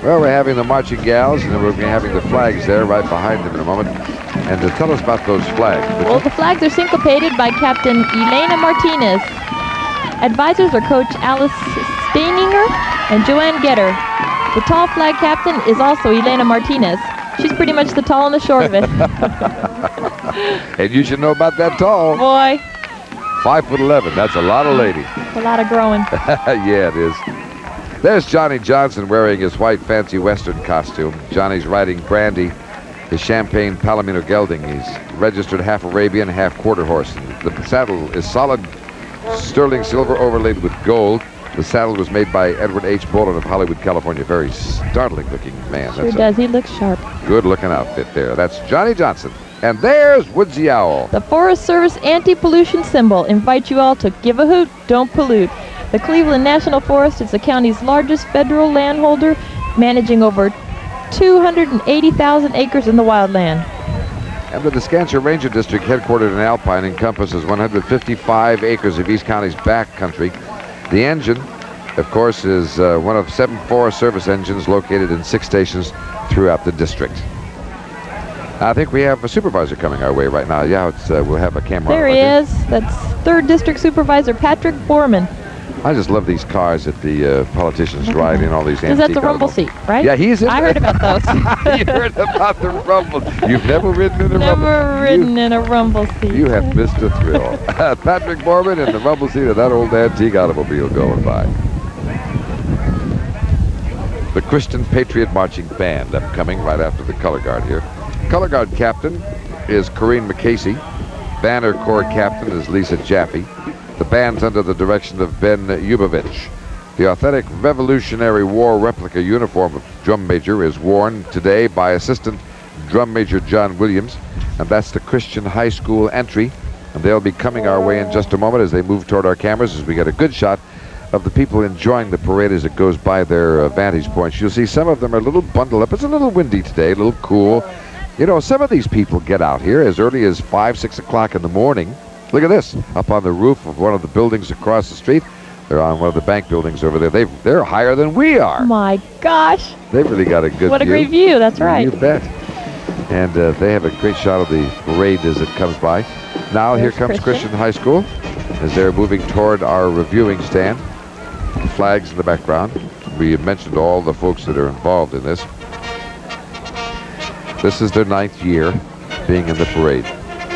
Well, we're having the marching gals, and we're having the flags there right behind them in a moment. And to tell us about those flags. Well, the flags are syncopated by Captain Elena Martinez. Advisors are Coach Alice Steininger and Joanne Getter. The tall flag captain is also Elena Martinez. She's pretty much the tall and the short of it. And you should know about that tall. Boy. 5'11", that's a lot of lady. A lot of growing. Yeah, it is. There's Johnny Johnson wearing his white fancy Western costume. Johnny's riding Brandy, his champagne Palomino gelding. He's registered half Arabian, half quarter horse. And the saddle is solid sterling silver overlaid with gold. The saddle was made by Edward H. Bolin of Hollywood, California. Very startling looking man. Sure does. He looks sharp. Good looking outfit there. That's Johnny Johnson. And there's Woodsy Owl. The Forest Service anti-pollution symbol invites you all to give a hoot, don't pollute. The Cleveland National Forest is the county's largest federal landholder, managing over 280,000 acres in the wildland. And the Descantia Ranger District, headquartered in Alpine, encompasses 155 acres of East County's back country. The engine, of course, is one of 7 Forest Service engines located in 6 stations throughout the district. I think we have a supervisor coming our way right now. Yeah, we'll have a camera. There he is. That's 3rd District Supervisor Patrick Boarman. I just love these cars that the politicians ride in, all these antique. Is that the rumble seat, right? Yeah, he's in I heard about those. You heard about the rumble. You've never ridden in a rumble. Never ridden in a rumble seat. You have missed a thrill. Patrick Boarman in the rumble seat of that old antique automobile going by. The Christian Patriot Marching Band upcoming right after the color guard here. Color guard captain is Corinne McCasey. Banner Corps captain is Lisa Jaffe. The band's under the direction of Ben Yubovich. The authentic Revolutionary War replica uniform of drum major is worn today by Assistant Drum Major John Williams, and that's the Christian High School entry. And they'll be coming our way in just a moment as they move toward our cameras, as we get a good shot of the people enjoying the parade as it goes by their vantage points. You'll see some of them are a little bundled up. It's a little windy today, a little cool. You know, some of these people get out here as early as 5, 6 o'clock in the morning. Look at this, up on the roof of one of the buildings across the street. They're on one of the bank buildings over there. They're higher than we are. My gosh. They've really got a good view. What a great view, that's right. You bet. And they have a great shot of the parade as it comes by. Now here comes Christian High School as they're moving toward our reviewing stand. The flags in the background. We have mentioned all the folks that are involved in this. This is their 9th year being in the parade.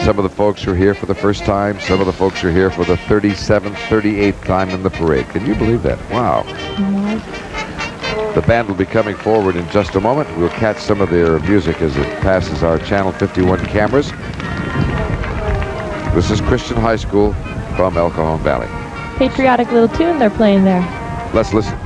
Some of the folks are here for the first time. Some of the folks are here for the 37th, 38th time in the parade. Can you believe that? Wow. The band will be coming forward in just a moment. We'll catch some of their music as it passes our Channel 51 cameras. This is Christian High School from El Cajon Valley. Patriotic little tune they're playing there. Let's listen.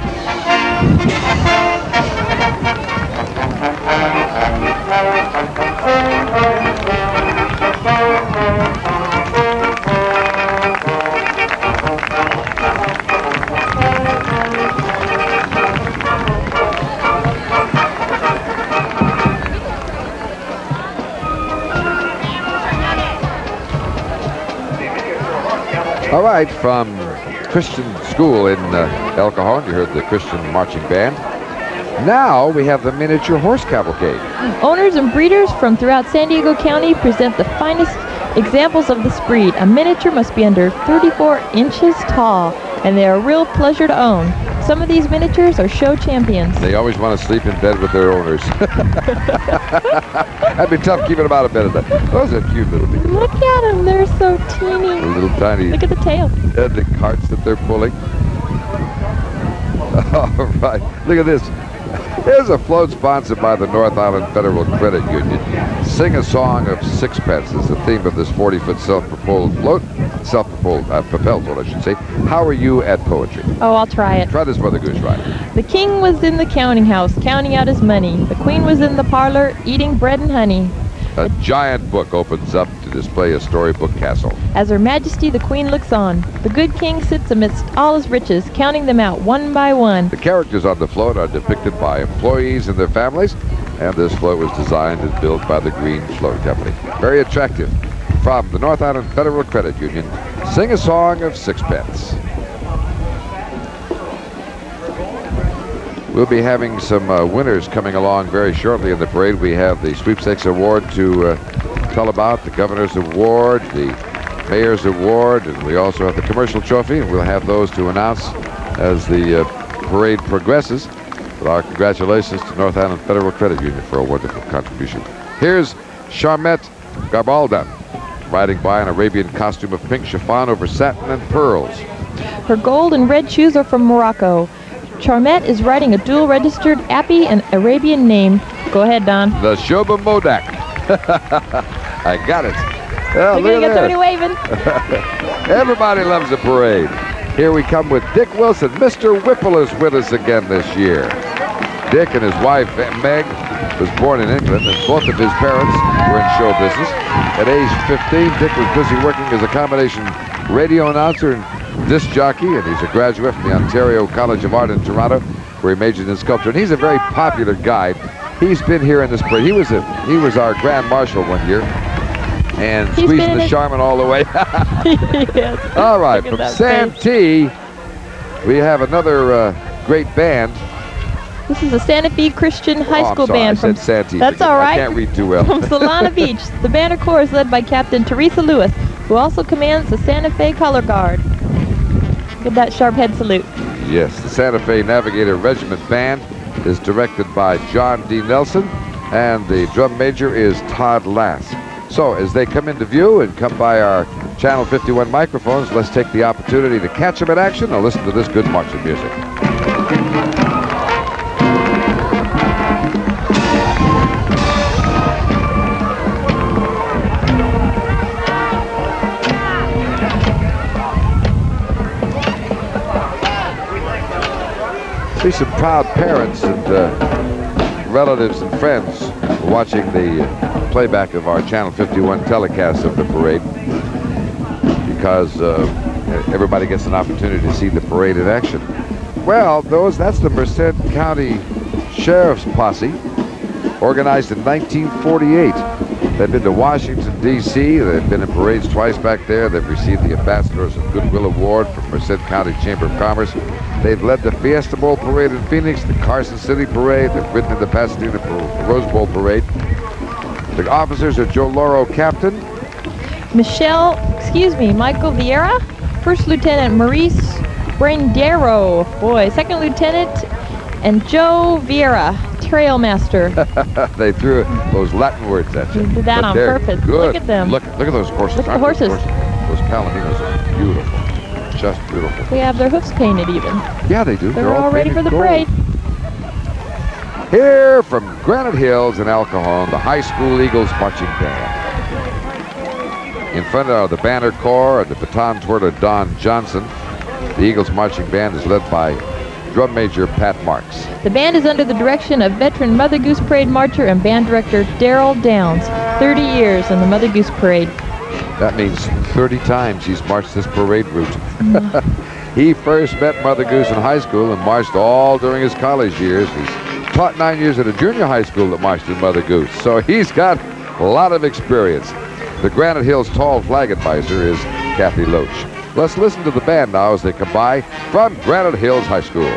All right, from Christian School in El Cajon, you heard the Christian Marching Band. Now we have the miniature horse cavalcade. Owners and breeders from throughout San Diego County present the finest examples of this breed. A miniature must be under 34 inches tall, and they are a real pleasure to own. Some of these miniatures are show champions. They always want to sleep in bed with their owners. That'd be tough keeping them out of bed at night. Those are cute little things. Look at them, they're so teeny. A little tiny. Look at the tail. And the carts that they're pulling. All right, look at this. Here's a float sponsored by the North Island Federal Credit Union. Sing a Song of Sixpence is the theme of this 40-foot self-propelled float. Self-propelled, propelled float, I should say. How are you at poetry? Oh, I'll try it. Try this Mother Goose ride. The king was in the counting house, counting out his money. The queen was in the parlor, eating bread and honey. A giant book opens up to display a storybook castle. As Her Majesty the Queen looks on, the good king sits amidst all his riches, counting them out one by one. The characters on the float are depicted by employees and their families, and this float was designed and built by the Green Float Company. Very attractive. From the North Island Federal Credit Union, Sing a Song of Sixpence. We'll be having some winners coming along very shortly in the parade. We have the Sweepstakes Award to tell about, the Governor's Award, the Mayor's Award, and we also have the Commercial Trophy, and we'll have those to announce as the parade progresses. But our congratulations to North Island Federal Credit Union for a wonderful contribution. Here's Charmette Garbalda, riding by an Arabian costume of pink chiffon over satin and pearls. Her gold and red shoes are from Morocco. Charmette is riding a dual-registered Appy and Arabian name. Go ahead, Don. The Shoba Modak. I got it. Oh, look at somebody waving. Everybody loves a parade. Here we come with Dick Wilson. Mr. Whipple is with us again this year. Dick and his wife, Meg, was born in England, and both of his parents were in show business. At age 15, Dick was busy working as a combination radio announcer and disc jockey, and he's a graduate from the Ontario College of Art in Toronto, where he majored in sculpture. And he's a very popular guide. He's been here in this parade. He was our Grand Marshal one year, and squeezing the Charmin all the way. Yes. All right, from Santee, we have another great band. This is a Santa Fe Christian High School band from Santee. That's all right. I can't read too well. From Solana Beach, the banner corps is led by Captain Teresa Lewis, who also commands the Santa Fe Color Guard. Give that sharp head salute. Yes, the Santa Fe Navigator Regiment Band is directed by John D. Nelson, and the drum major is Todd Lass. So as they come into view and come by our Channel 51 microphones, let's take the opportunity to catch them in action and listen to this good marching music. See some proud parents and relatives and friends watching the playback of our Channel 51 telecast of the parade, because everybody gets an opportunity to see the parade in action. Well, that's the Merced County Sheriff's Posse, organized in 1948. They've been to Washington, D.C. They've been in parades twice back there. They've received the Ambassadors of Goodwill Award from Merced County Chamber of Commerce. They've led the Fiesta Bowl Parade in Phoenix, the Carson City Parade. They've ridden in the Pasadena Rose Bowl Parade. The officers are Joe Loro, Captain. Michael Vieira. First Lieutenant Maurice Brandero. Boy, Second Lieutenant, and Joe Vieira, Trail Master. They threw those Latin words at you. They did that on purpose. Good. Look at them. Look at those horses. Look at the horses. Those Palombinos are beautiful. Just beautiful. They have their hoofs painted even. Yeah, they do. They're all ready for the gold. parade. Here from Granite Hills in El Cajon, the High School Eagles Marching Band. In front of the banner corps and the baton twirler Don Johnson, the Eagles Marching Band is led by Drum Major Pat Marks. The band is under the direction of veteran Mother Goose Parade marcher and band director Daryl Downs. 30 years in the Mother Goose Parade. That means 30 times he's marched this parade route. He first met Mother Goose in high school and marched all during his college years. He's taught 9 years at a junior high school that marched in Mother Goose. So he's got a lot of experience. The Granite Hills Tall Flag Advisor is Kathy Loach. Let's listen to the band now as they come by from Granite Hills High School.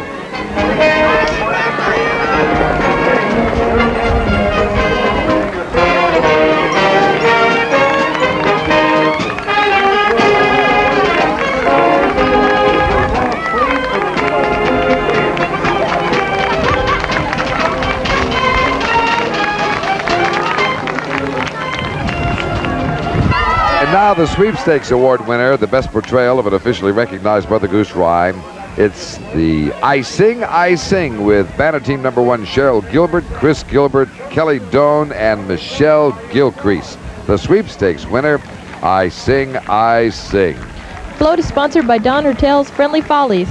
Now the Sweepstakes Award winner, the best portrayal of an officially recognized Mother Goose rhyme. It's the I Sing with banner team number 1, Cheryl Gilbert, Chris Gilbert, Kelly Doan, and Michelle Gilcrease. The Sweepstakes winner, I Sing. Float is sponsored by Don Hurtel's Friendly Follies.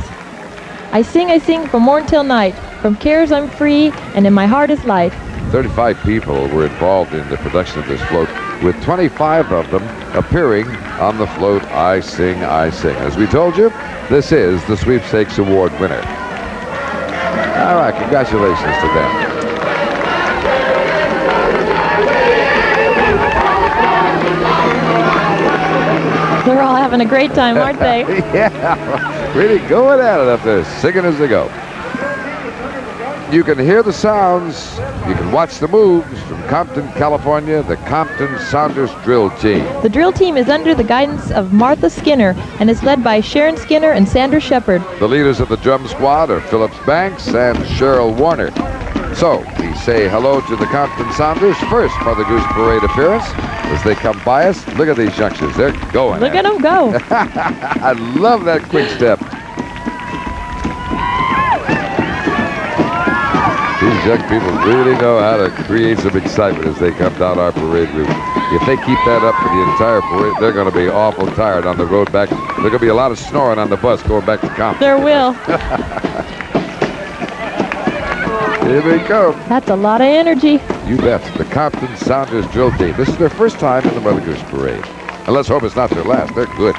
I sing from morn till night. From cares I'm free, and in my heart is light. 35 people were involved in the production of this float, with 25 of them appearing on the float I Sing. As we told you, this is the Sweepstakes Award winner. All right, congratulations to them. They're all having a great time, aren't they? Yeah, really going at it up there, singing as they go. You can hear the sounds, you can watch the moves from Compton, California, the Compton Sounders Drill Team. The drill team is under the guidance of Martha Skinner and is led by Sharon Skinner and Sandra Shepard. The leaders of the drum squad are Phillips Banks and Cheryl Warner. So we say hello to the Compton Sounders' first Mother Goose Parade appearance as they come by us. Look at these youngsters, they're going. Look at them go. I love that quick step. These These young people really know how to create some excitement as they come down our parade route. If they keep that up for the entire parade, they're going to be awful tired on the road back. There's going to be a lot of snoring on the bus going back to Compton. There will. Here they come. That's a lot of energy. You bet. The Compton Sounders drill team. This is their first time in the Mother Goose Parade. And let's hope it's not their last. They're good.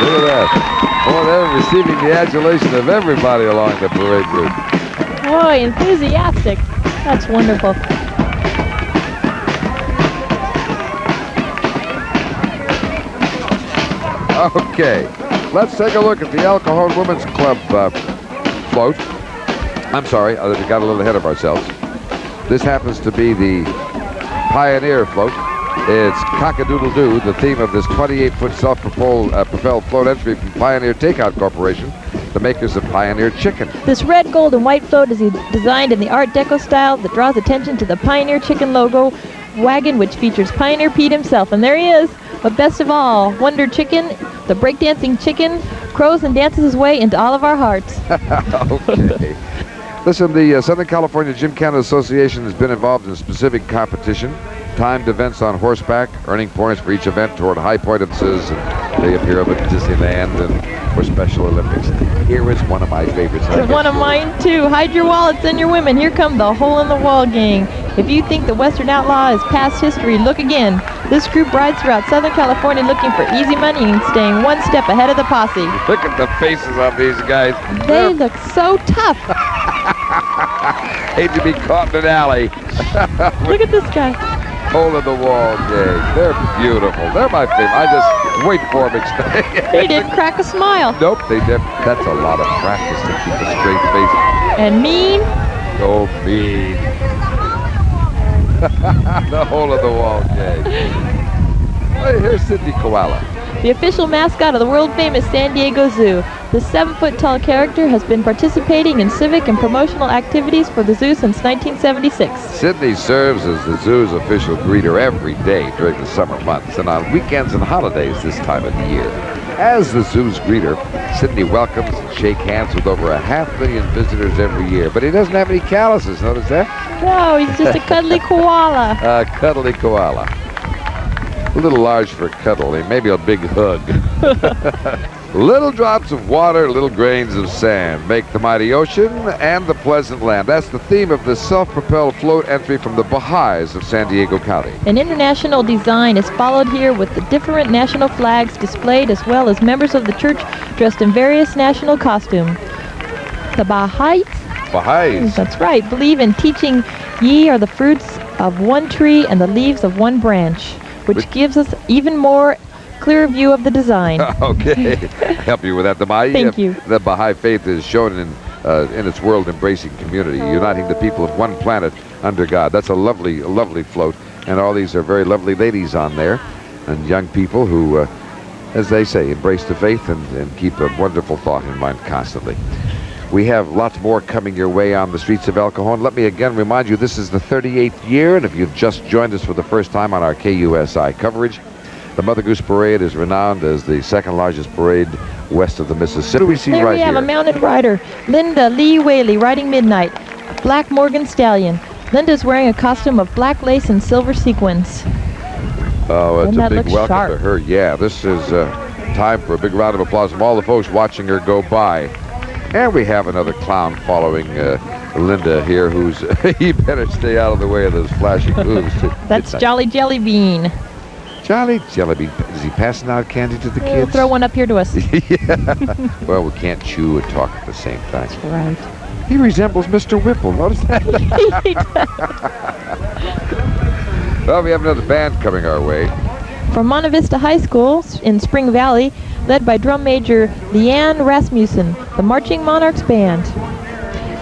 Look at that. Oh, they're receiving the adulation of everybody along the parade route. Boy, enthusiastic. That's wonderful. Okay, let's take a look at the El Cajon Women's Club float. I'm sorry, we got a little ahead of ourselves. This happens to be the Pioneer float. It's Cock-a-doodle-doo, the theme of this 28-foot self-propelled float entry from Pioneer Takeout Corporation, the makers of Pioneer Chicken. This red, gold, and white float is designed in the Art Deco style that draws attention to the Pioneer Chicken logo wagon, which features Pioneer Pete himself. And there he is. But best of all, Wonder Chicken, the breakdancing chicken, crows and dances his way into all of our hearts. Okay. Listen, the Southern California Gymkhana Association has been involved in specific competition, timed events on horseback, earning points for each event toward high point emphasis, and they appear up at Disneyland and for Special Olympics. Here is one of my favorites. It's one of mine too. Hide your wallets and your women. Here come the Hole in the Wall gang. If you think the Western Outlaw is past history, look again. This group rides throughout Southern California looking for easy money and staying one step ahead of the posse. Look at the faces of these guys. They look so tough. Hate to be caught in an alley. Look at this guy. Hole in the Wall gang. They're beautiful. They're my favorite. I just wait for them. They didn't crack a smile. Nope, they didn't. That's a lot of practice to keep a straight face. And mean. Oh, mean. The Hole in the Wall gang. Hey, here's Sidney Koala. The official mascot of the world-famous San Diego Zoo. The 7-foot-tall character has been participating in civic and promotional activities for the zoo since 1976. Sidney serves as the zoo's official greeter every day during the summer months and on weekends and holidays this time of the year. As the zoo's greeter, Sidney welcomes and shakes hands with over 500,000 visitors every year. But he doesn't have any calluses, notice that? No, he's just a cuddly koala. A cuddly koala. A little large for cuddling, maybe a big hug. Little drops of water, little grains of sand make the mighty ocean and the pleasant land. That's the theme of the self-propelled float entry from the Baha'is of San Diego County. An international design is followed here with the different national flags displayed as well as members of the church dressed in various national costumes. The Baha'is, that's right, believe in teaching ye are the fruits of one tree and the leaves of one branch, which gives us even more clearer view of the design. Okay, help you with that. The Baha'i, Thank you. The Baha'i faith is shown in its world-embracing community, uniting the people of one planet under God. That's a lovely float, and all these are very lovely ladies on there, and young people who, as they say, embrace the faith and keep a wonderful thought in mind constantly. We have lots more coming your way on the streets of El Cajon. Let me again remind you, this is the 38th year, and if you've just joined us for the first time on our KUSI coverage, the Mother Goose Parade is renowned as the second largest parade west of the Mississippi. We see There right we have here. a mounted rider, Linda Lee Whaley, riding Midnight, a black Morgan Stallion. Linda's wearing a costume of black lace and silver sequins. Oh, it's Doesn't a that big look welcome sharp? to her. Yeah, this is time for a big round of applause from all the folks watching her go by. And we have another clown following Linda here, who's he better stay out of the way of those flashing hooves. That's Jolly Jelly Bean. Jolly Jelly Bean. Is he passing out candy to the We'll kids? throw one up here to us. Well, we can't chew and talk at the same time. Right. He resembles Mr. Whipple. Notice that? Well, we have another band coming our way. From Monte Vista High School in Spring Valley, led by drum major Leanne Rasmussen, the Marching Monarchs Band.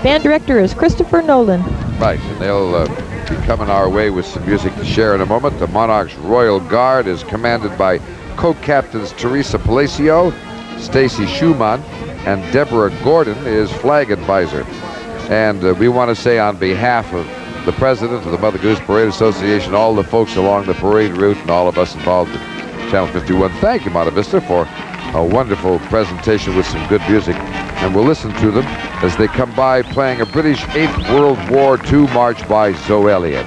Band director is Christopher Nolan. Right, and they'll be coming our way with some music to share in a moment. The Monarchs Royal Guard is commanded by co-captains Teresa Palacio, Stacy Schumann, and Deborah Gordon is flag advisor. And we want to say on behalf of the president of the Mother Goose Parade Association, all the folks along the parade route, and all of us involved in Channel 51. Thank you, Monte Vista, for a wonderful presentation with some good music. And we'll listen to them as they come by playing a British 8th World War II march by Zoe Elliott.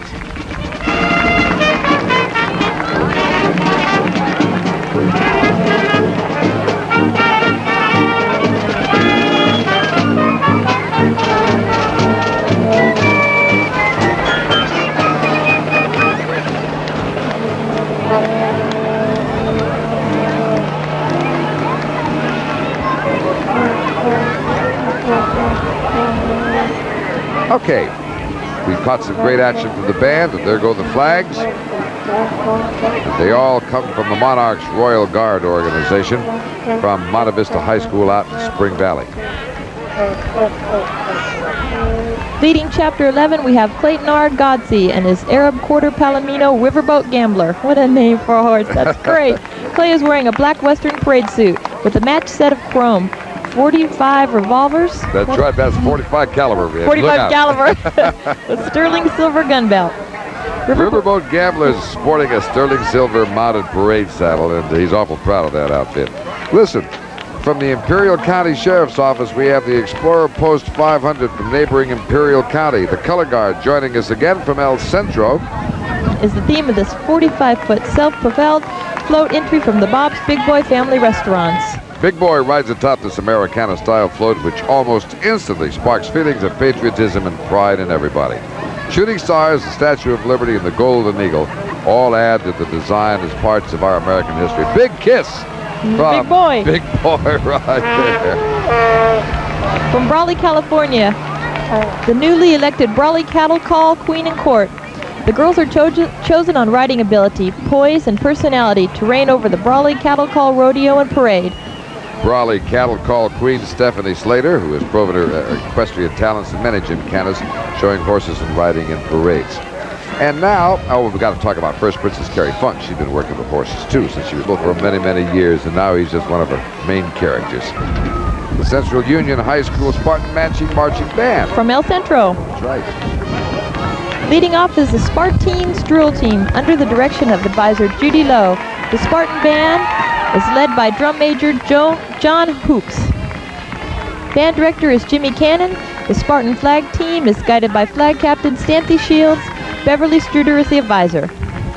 Okay, we caught some great action from the band, and there go the flags. And they all come from the Monarchs Royal Guard organization from Monte Vista High School out in Spring Valley. Leading Chapter 11, we have Clayton R. Godsey and his Arab Quarter Palomino Riverboat Gambler. What a name for a horse. That's great. Clay is wearing a black Western parade suit with a matched set of chrome. 45 revolvers. That's right, that's 45 caliber. 45 caliber. A Sterling silver gun belt. Riverboat Gambler is sporting a Sterling silver mounted parade saddle, and he's awful proud of that outfit. Listen, from the Imperial County Sheriff's Office, we have the Explorer Post 500 from neighboring Imperial County. The Color Guard joining us again from El Centro. Is the theme of this 45-foot self-propelled float entry from the Bob's Big Boy family restaurants. Big Boy rides atop this Americana-style float, which almost instantly sparks feelings of patriotism and pride in everybody. Shooting stars, the Statue of Liberty, and the Golden Eagle all add to the design as parts of our American history. Big kiss from Big Boy. Big Boy right there. From Brawley, California, the newly elected Brawley Cattle Call Queen and Court. The girls are chosen on riding ability, poise, and personality to reign over the Brawley Cattle Call Rodeo and Parade. Brawley Cattle Call Queen Stephanie Slater, who has proven her equestrian talents in many gymkhanas, showing horses and riding in parades. And now, we've got to talk about First Princess Carrie Funk. She's been working with horses, too, since she was little for many, many years, and now he's just one of her main characters. The Central Union High School Spartan Marching Band. From El Centro. That's right. Leading off is the Spartans Drill Team under the direction of Advisor Judy Lowe. The Spartan Band is led by Drum Major John Hoops. Band Director is Jimmy Cannon. The Spartan Flag Team is guided by Flag Captain Stanley Shields. Beverly Struder is the advisor.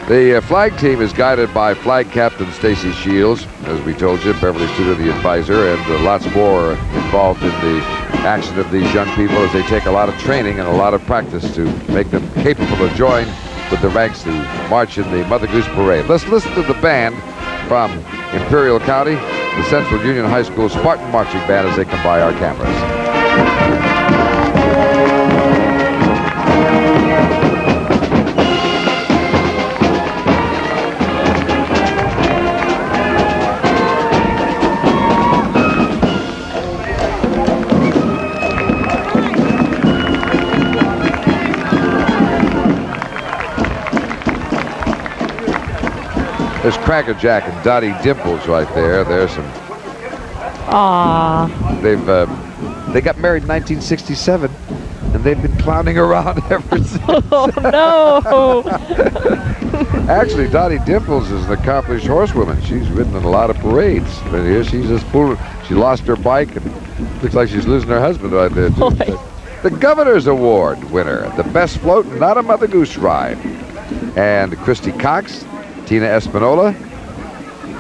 The flag team is guided by Flag Captain Stacy Shields, as we told you, Beverly Struder the advisor, and lots more involved in the action of these young people as they take a lot of training and a lot of practice to make them capable of join with the ranks to march in the Mother Goose Parade. Let's listen to the band from Imperial County, the Central Union High School Spartan Marching Band, as they come by our cameras. There's Cracker Jack and Dottie Dimples right there. There's some. Aww. They got married in 1967, and they've been clowning around ever since. Oh no! Actually, Dottie Dimples is an accomplished horsewoman. She's ridden in a lot of parades. But here she's just pulled. She lost her bike, and looks like she's losing her husband right there too. The Governor's Award winner, the best float, not a Mother Goose ride, and Christy Cox, Tina Espinola,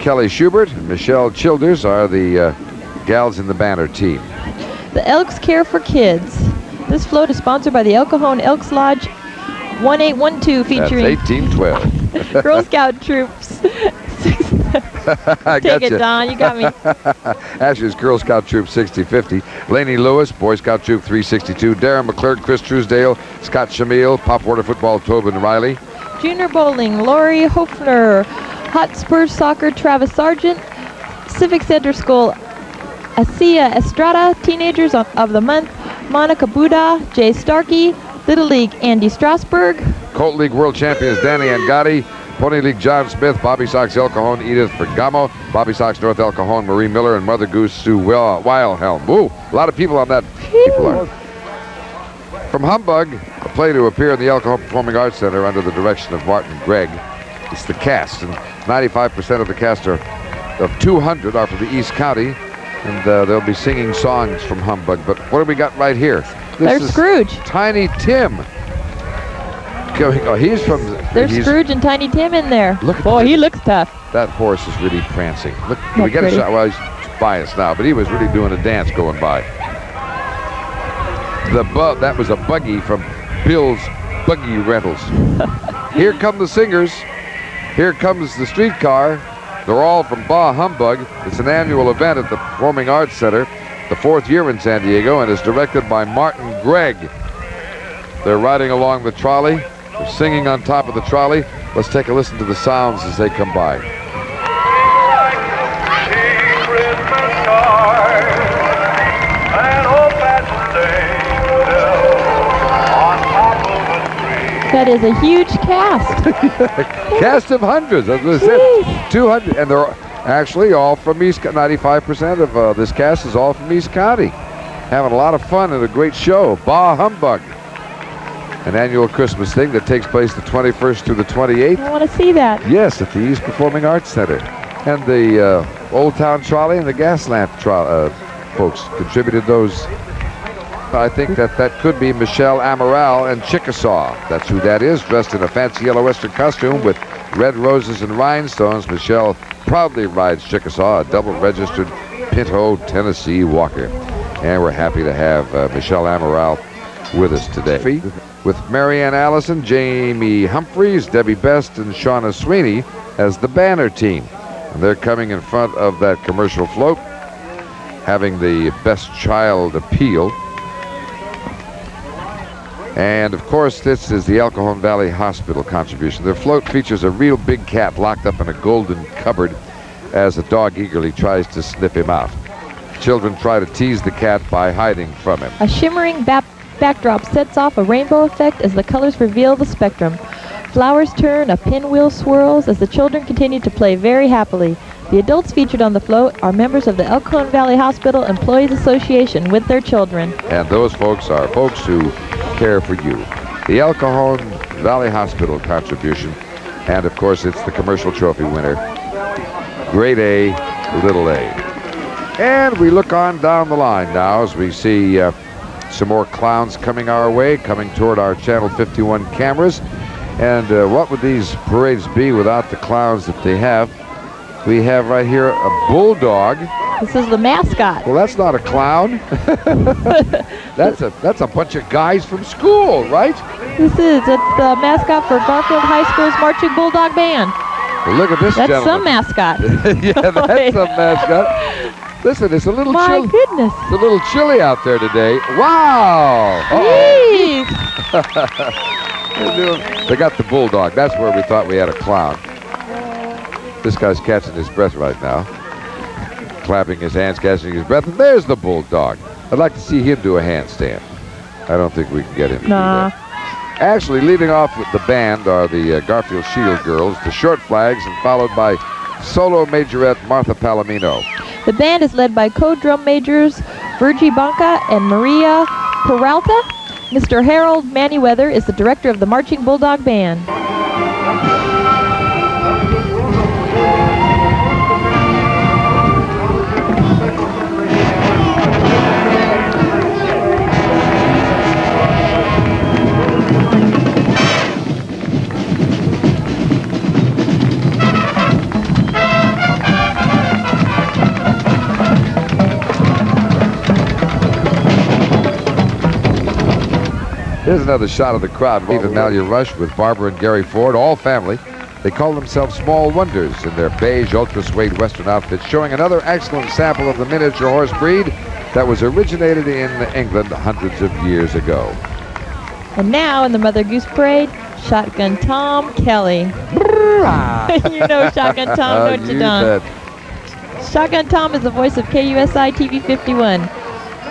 Kelly Schubert, and Michelle Childers are the gals in the banner team. The Elks Care for Kids. This float is sponsored by the El Cajon Elks Lodge 1812, featuring That's 1812. Girl Scout troops. Take it, Don. You got me. Actually, it's Girl Scout Troop 6050. Laney Lewis, Boy Scout Troop 362. Darren McClurg, Chris Truesdale, Scott Shamil, Pop Water Football, Tobin Riley. Junior Bowling, Lori Hofner. Hotspur Soccer, Travis Sargent. Civic Center School, Asia Estrada. Teenagers of the Month, Monica Buda, Jay Starkey. Little League, Andy Strasberg. Colt League World Champions, Danny Angotti. Pony League, John Smith. Bobby Sox El Cajon, Edith Bergamo. Bobby Sox North El Cajon, Marie Miller. And Mother Goose, Sue Weilhelm. Ooh, a lot of people on that. From Humbug, a play to appear in the El Cajon Performing Arts Center under the direction of Martin Gregg. It's the cast, and 95% of the cast of 200 are from the East County, and they'll be singing songs from Humbug. But what do we got right here? There's Scrooge. Tiny Tim. Oh, he's from... There's Scrooge and Tiny Tim in there. Look, boy, he looks tough. That horse is really prancing. Look, can we get a shot? Well, he's by us now, but he was really doing a dance going by. That was a buggy from Bill's Buggy Rentals. Here come the singers. Here comes the streetcar. They're all from Bah Humbug. It's an annual event at the Performing Arts Center, the 4th year in San Diego, and is directed by Martin Gregg. They're riding along the trolley. They're singing on top of the trolley. Let's take a listen to the sounds as they come by. That is a huge cast. Cast of hundreds, as I said, 200, and they're actually all from East. 95% of this cast is all from East County, having a lot of fun and a great show. Bah Humbug, an annual Christmas thing that takes place the 21st through the 28th. I want to see that. Yes, at the East Performing Arts Center, and the Old Town Trolley and the Gas Lamp folks contributed those. I think that could be Michelle Amaral and Chickasaw. That's who that is, dressed in a fancy yellow western costume with red roses and rhinestones. Michelle proudly rides Chickasaw, a double-registered Pinto Tennessee Walker. And we're happy to have Michelle Amaral with us today. With Marianne Allison, Jamie Humphreys, Debbie Best, and Shauna Sweeney as the banner team. And they're coming in front of that commercial float, having the Best Child Appeal. And of course, this is the El Cajon Valley Hospital contribution. Their float features a real big cat locked up in a golden cupboard as a dog eagerly tries to sniff him out. Children try to tease the cat by hiding from him. A shimmering backdrop sets off a rainbow effect as the colors reveal the spectrum. Flowers turn, a pinwheel swirls as the children continue to play very happily. The adults featured on the float are members of the El Cajon Valley Hospital Employees Association with their children. And those folks are folks who care for you. The El Cajon Valley Hospital contribution, and of course it's the commercial trophy winner, Grade A, Little A. And we look on down the line now as we see some more clowns coming our way, coming toward our Channel 51 cameras. And what would these parades be without the clowns that they have? We have right here a bulldog. This is the mascot. Well, that's not a clown. That's a bunch of guys from school, right? It's the mascot for Garfield High School's Marching Bulldog Band. Well, look at this gentleman. That's some mascot. Yeah, that's some mascot. Listen, it's a little chilly. My goodness. It's a little chilly out there today. Wow. They got the bulldog. That's where we thought we had a clown. This guy's catching his breath right now. Clapping his hands, catching his breath. And there's the bulldog. I'd like to see him do a handstand. I don't think we can get him to do that. Actually, leading off with the band are the Garfield Shield Girls, the Short Flags, and followed by solo majorette Martha Palomino. The band is led by co-drum majors Virgie Banca and Maria Peralta. Mr. Harold Manyweather is the director of the Marching Bulldog Band. Here's another shot of the crowd. Eve and Malia Rush with Barbara and Gary Ford, all family. They call themselves Small Wonders in their beige ultra-suede Western outfits, showing another excellent sample of the miniature horse breed that was originated in England hundreds of years ago. And now in the Mother Goose Parade, Shotgun Tom Kelly. You know Shotgun Tom, don't you, Don? Shotgun Tom is the voice of KUSI TV 51.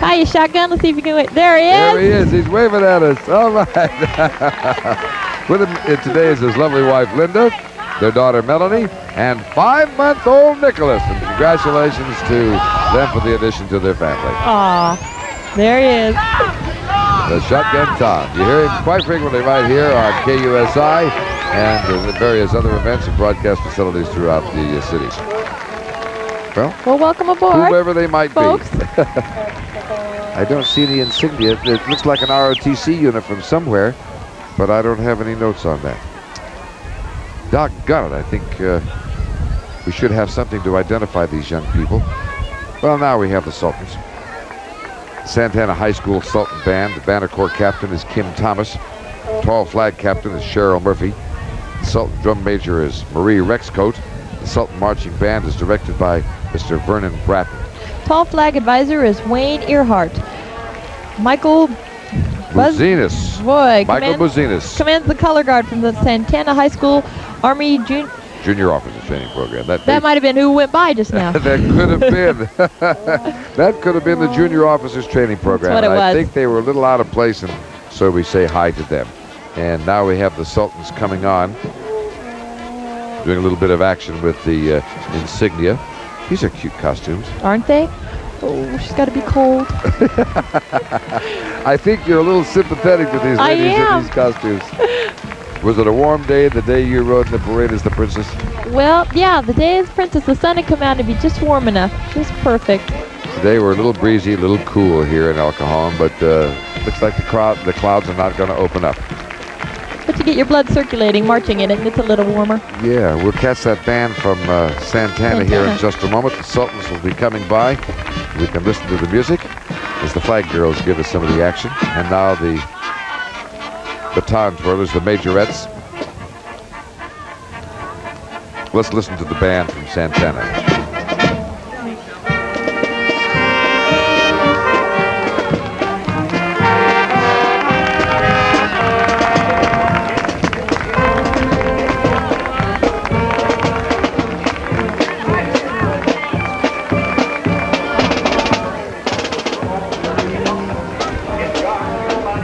Hiya, Shotgun. Let's see if you can wait. There he is. There he is. He's waving at us. All right. With him today is his lovely wife, Linda, their daughter, Melanie, and 5-month-old Nicholas. And congratulations to them for the addition to their family. Aw, there he is. The Shotgun Tom. You hear him quite frequently right here on KUSI and the various other events and broadcast facilities throughout the city. Well, welcome aboard, whoever they might folks. be. I don't see any insignia. It looks like an ROTC unit from somewhere, but I don't have any notes on that. Doggone it, I think we should have something to identify these young people. Well, now we have the Sultans. Santana High School Sultan Band. The Banner Corps captain is Kim Thomas. Tall flag captain is Cheryl Murphy. The Sultan drum major is Marie Rexcoat. The Sultan marching band is directed by Mr. Vernon Bratton. Tall flag advisor is Wayne Earhart. Michael Buzinas. Boy, Michael Buzinas. commands the color guard from the Santana High School Army Junior Officers Training Program. That might have been who went by just now. That could have been. That could have been the Junior Officers Training Program. That's what it was. I think they were a little out of place, and so we say hi to them. And now we have the Sultans coming on, doing a little bit of action with the insignia. These are cute costumes. Aren't they? Oh, she's got to be cold. I think you're a little sympathetic to these ladies in these costumes. Was it a warm day, the day you rode in the parade as the princess? Well, yeah, the day as princess, the sun had come out to be just warm enough. Just perfect. Today we're a little breezy, a little cool here in El Cajon, but looks like the clouds are not going to open up. But you get your blood circulating, marching in it, and it's a little warmer. Yeah, we'll catch that band from Santana here in just a moment. The Sultans will be coming by. We can listen to the music as the flag girls give us some of the action. And now the baton twirlers, the majorettes. Let's listen to the band from Santana.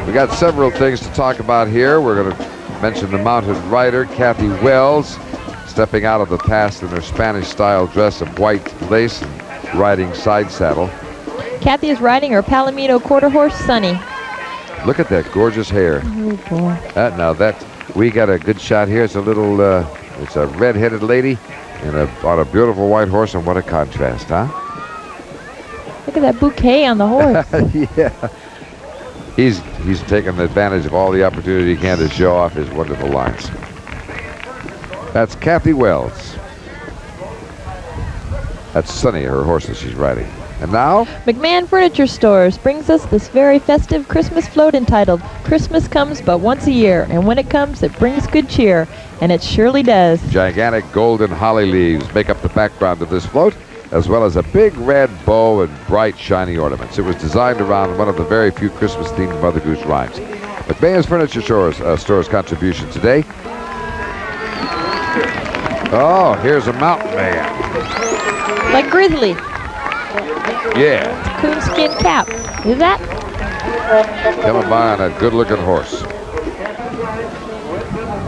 We got several things to talk about here. We're going to mention the mounted rider, Kathy Wells, stepping out of the past in her Spanish-style dress of white lace and riding side saddle. Kathy is riding her Palomino quarter horse, Sunny. Look at that gorgeous hair. Oh, boy. Now that we got a good shot here. It's a little, it's a red-headed lady on a beautiful white horse, and what a contrast, huh? Look at that bouquet on the horse. Yeah. He's taken advantage of all the opportunity he can to show off his wonderful lines. That's Kathy Wells. That's Sunny, her horse that she's riding. And now? McMahon Furniture Stores brings us this very festive Christmas float entitled Christmas Comes But Once a Year, and when it comes, it brings good cheer, and it surely does. Gigantic golden holly leaves make up the background of this float, as well as a big red bow and bright, shiny ornaments. It was designed around one of the very few Christmas-themed Mother Goose rhymes. McMahon's Furniture Store's contribution today. Oh, here's a mountain man. Like Grizzly. Yeah. Coonskin cap. Is that? Coming by on a good-looking horse.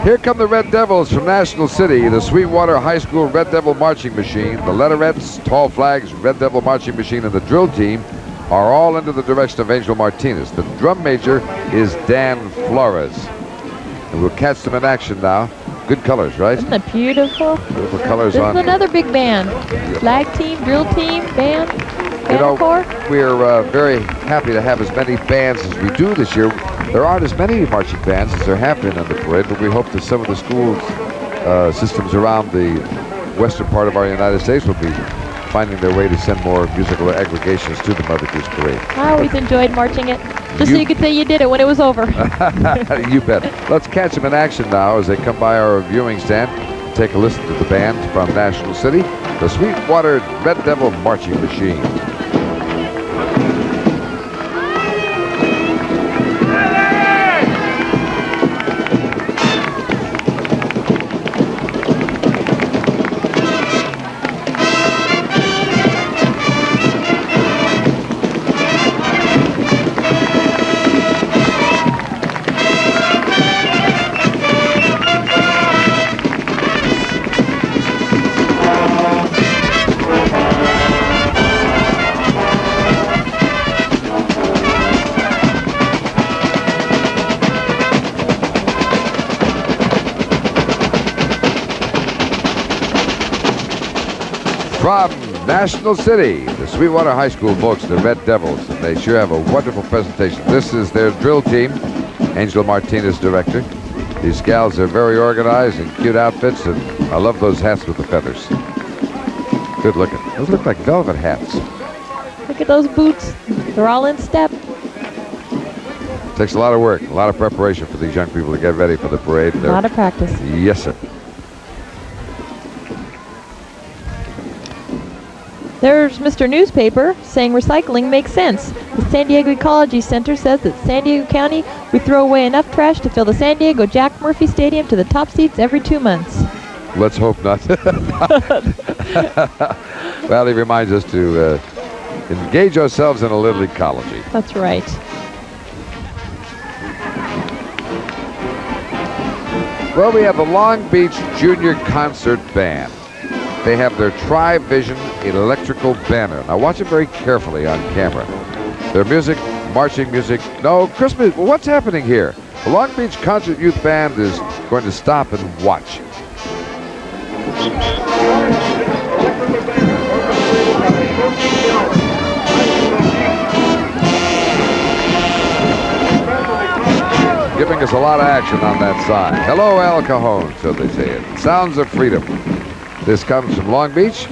Here come the Red Devils from National City, the Sweetwater High School Red Devil Marching Machine, the Letterettes, Tall Flags, Red Devil Marching Machine, and the drill team are all under the direction of Angel Martinez. The drum major is Dan Flores. And we'll catch them in action now. Good colors, right? Isn't that beautiful? Beautiful colors This on. is another big band. Flag team, drill team, band, Corps. We're very happy to have as many bands as we do this year. There aren't as many marching bands as there have been on the parade, but we hope that some of the school systems around the western part of our United States will be finding their way to send more musical aggregations to the Mother Goose Parade. I always enjoyed marching it, just so you could say you did it when it was over. You bet. Let's catch them in action now as they come by our viewing stand. Take a listen to the band from National City, the Sweetwater Red Devil Marching Machine. From National City, the Sweetwater High School folks, the Red Devils, and they sure have a wonderful presentation. This is their drill team. Angela Martinez, director. These gals are very organized and cute outfits, and I love those hats with the feathers. Good looking. Those look like velvet hats. Look at those boots. They're all in step. Takes a lot of work, a lot of preparation for these young people to get ready for the parade. A lot of practice. Yes, sir. There's Mr. Newspaper saying recycling makes sense. The San Diego Ecology Center says that San Diego County, we throw away enough trash to fill the San Diego Jack Murphy Stadium to the top seats every 2 months. Let's hope not. Well, he reminds us to engage ourselves in a little ecology. That's right. Well, we have the Long Beach Junior Concert Band. They have their Tri-Vision electrical banner. Now watch it very carefully on camera. Their music, marching music. No, Christmas. Well, what's happening here? The Long Beach Concert Youth Band is going to stop and watch. Giving us a lot of action on that sign. Hello, El Cajon, so they say it. Sounds of freedom. This comes from Long Beach.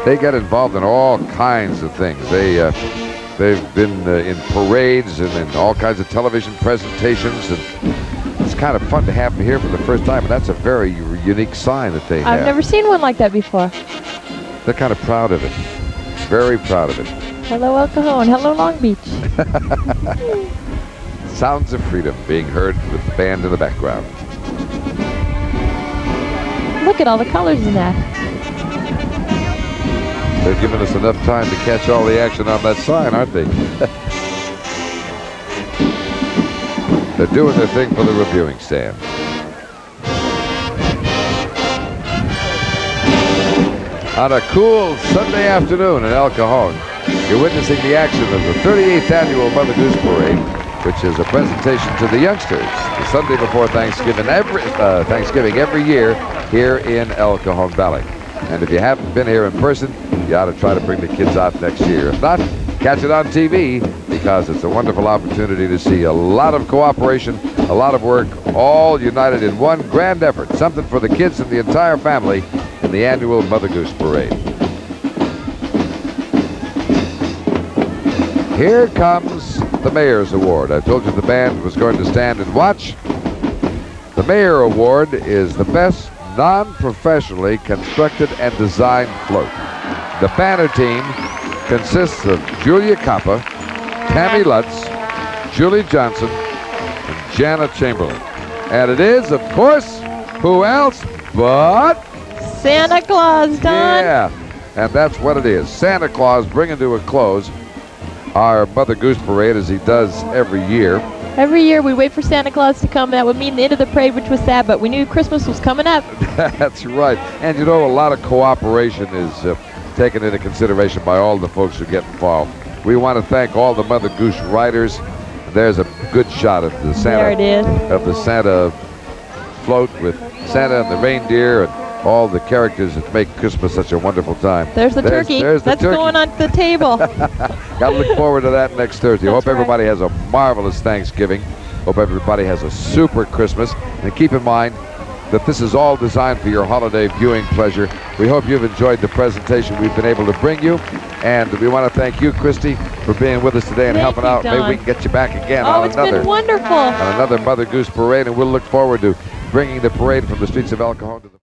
They get involved in all kinds of things. They've been in parades and in all kinds of television presentations, and it's kind of fun to have them here for the first time. And that's a very unique sign that they have. I've never seen one like that before. They're kind of proud of it. Very proud of it. Hello, El Cajon. Hello, Long Beach. Sounds of freedom being heard with the band in the background. Look at all the colors in that. They've given us enough time to catch all the action on that sign, aren't they? They're doing their thing for the reviewing stand. On a cool Sunday afternoon in El Cajon, you're witnessing the action of the 38th annual Mother Goose Parade, which is a presentation to the youngsters the Sunday before Thanksgiving every year here in El Cajon Valley. And if you haven't been here in person, you ought to try to bring the kids out next year. If not, catch it on TV, because it's a wonderful opportunity to see a lot of cooperation, a lot of work, all united in one grand effort. Something for the kids and the entire family in the annual Mother Goose Parade. Here comes the Mayor's Award. I told you the band was going to stand and watch. The Mayor Award is the best non-professionally constructed and designed float. The banner team consists of Julia Coppa, Tammy Lutz, Julie Johnson, and Jana Chamberlain. And it is, of course, who else but Santa Claus, Don. Yeah, and that's what it is. Santa Claus bringing to a close our Mother Goose Parade, as he does every year. Every year we wait for Santa Claus to come. That would mean the end of the parade, which was sad, but we knew Christmas was coming up. That's right. And you know, a lot of cooperation is taken into consideration by all the folks who get involved. We want to thank all the Mother Goose riders. There's a good shot of the Santa, there it is, of the Santa float with Santa and the reindeer and all the characters that make Christmas such a wonderful time. There's the turkey. There's the That's turkey. going on the table. Got to look forward to that next Thursday. That's Hope everybody has a marvelous Thanksgiving. Hope everybody has a super Christmas. And keep in mind that this is all designed for your holiday viewing pleasure. We hope you've enjoyed the presentation we've been able to bring you. And we want to thank you, Christy, for being with us today and helping out. Don. Maybe we can get you back again Oh, on it's been wonderful. another Mother Goose Parade. And we'll look forward to bringing the parade from the streets of El Cajon to the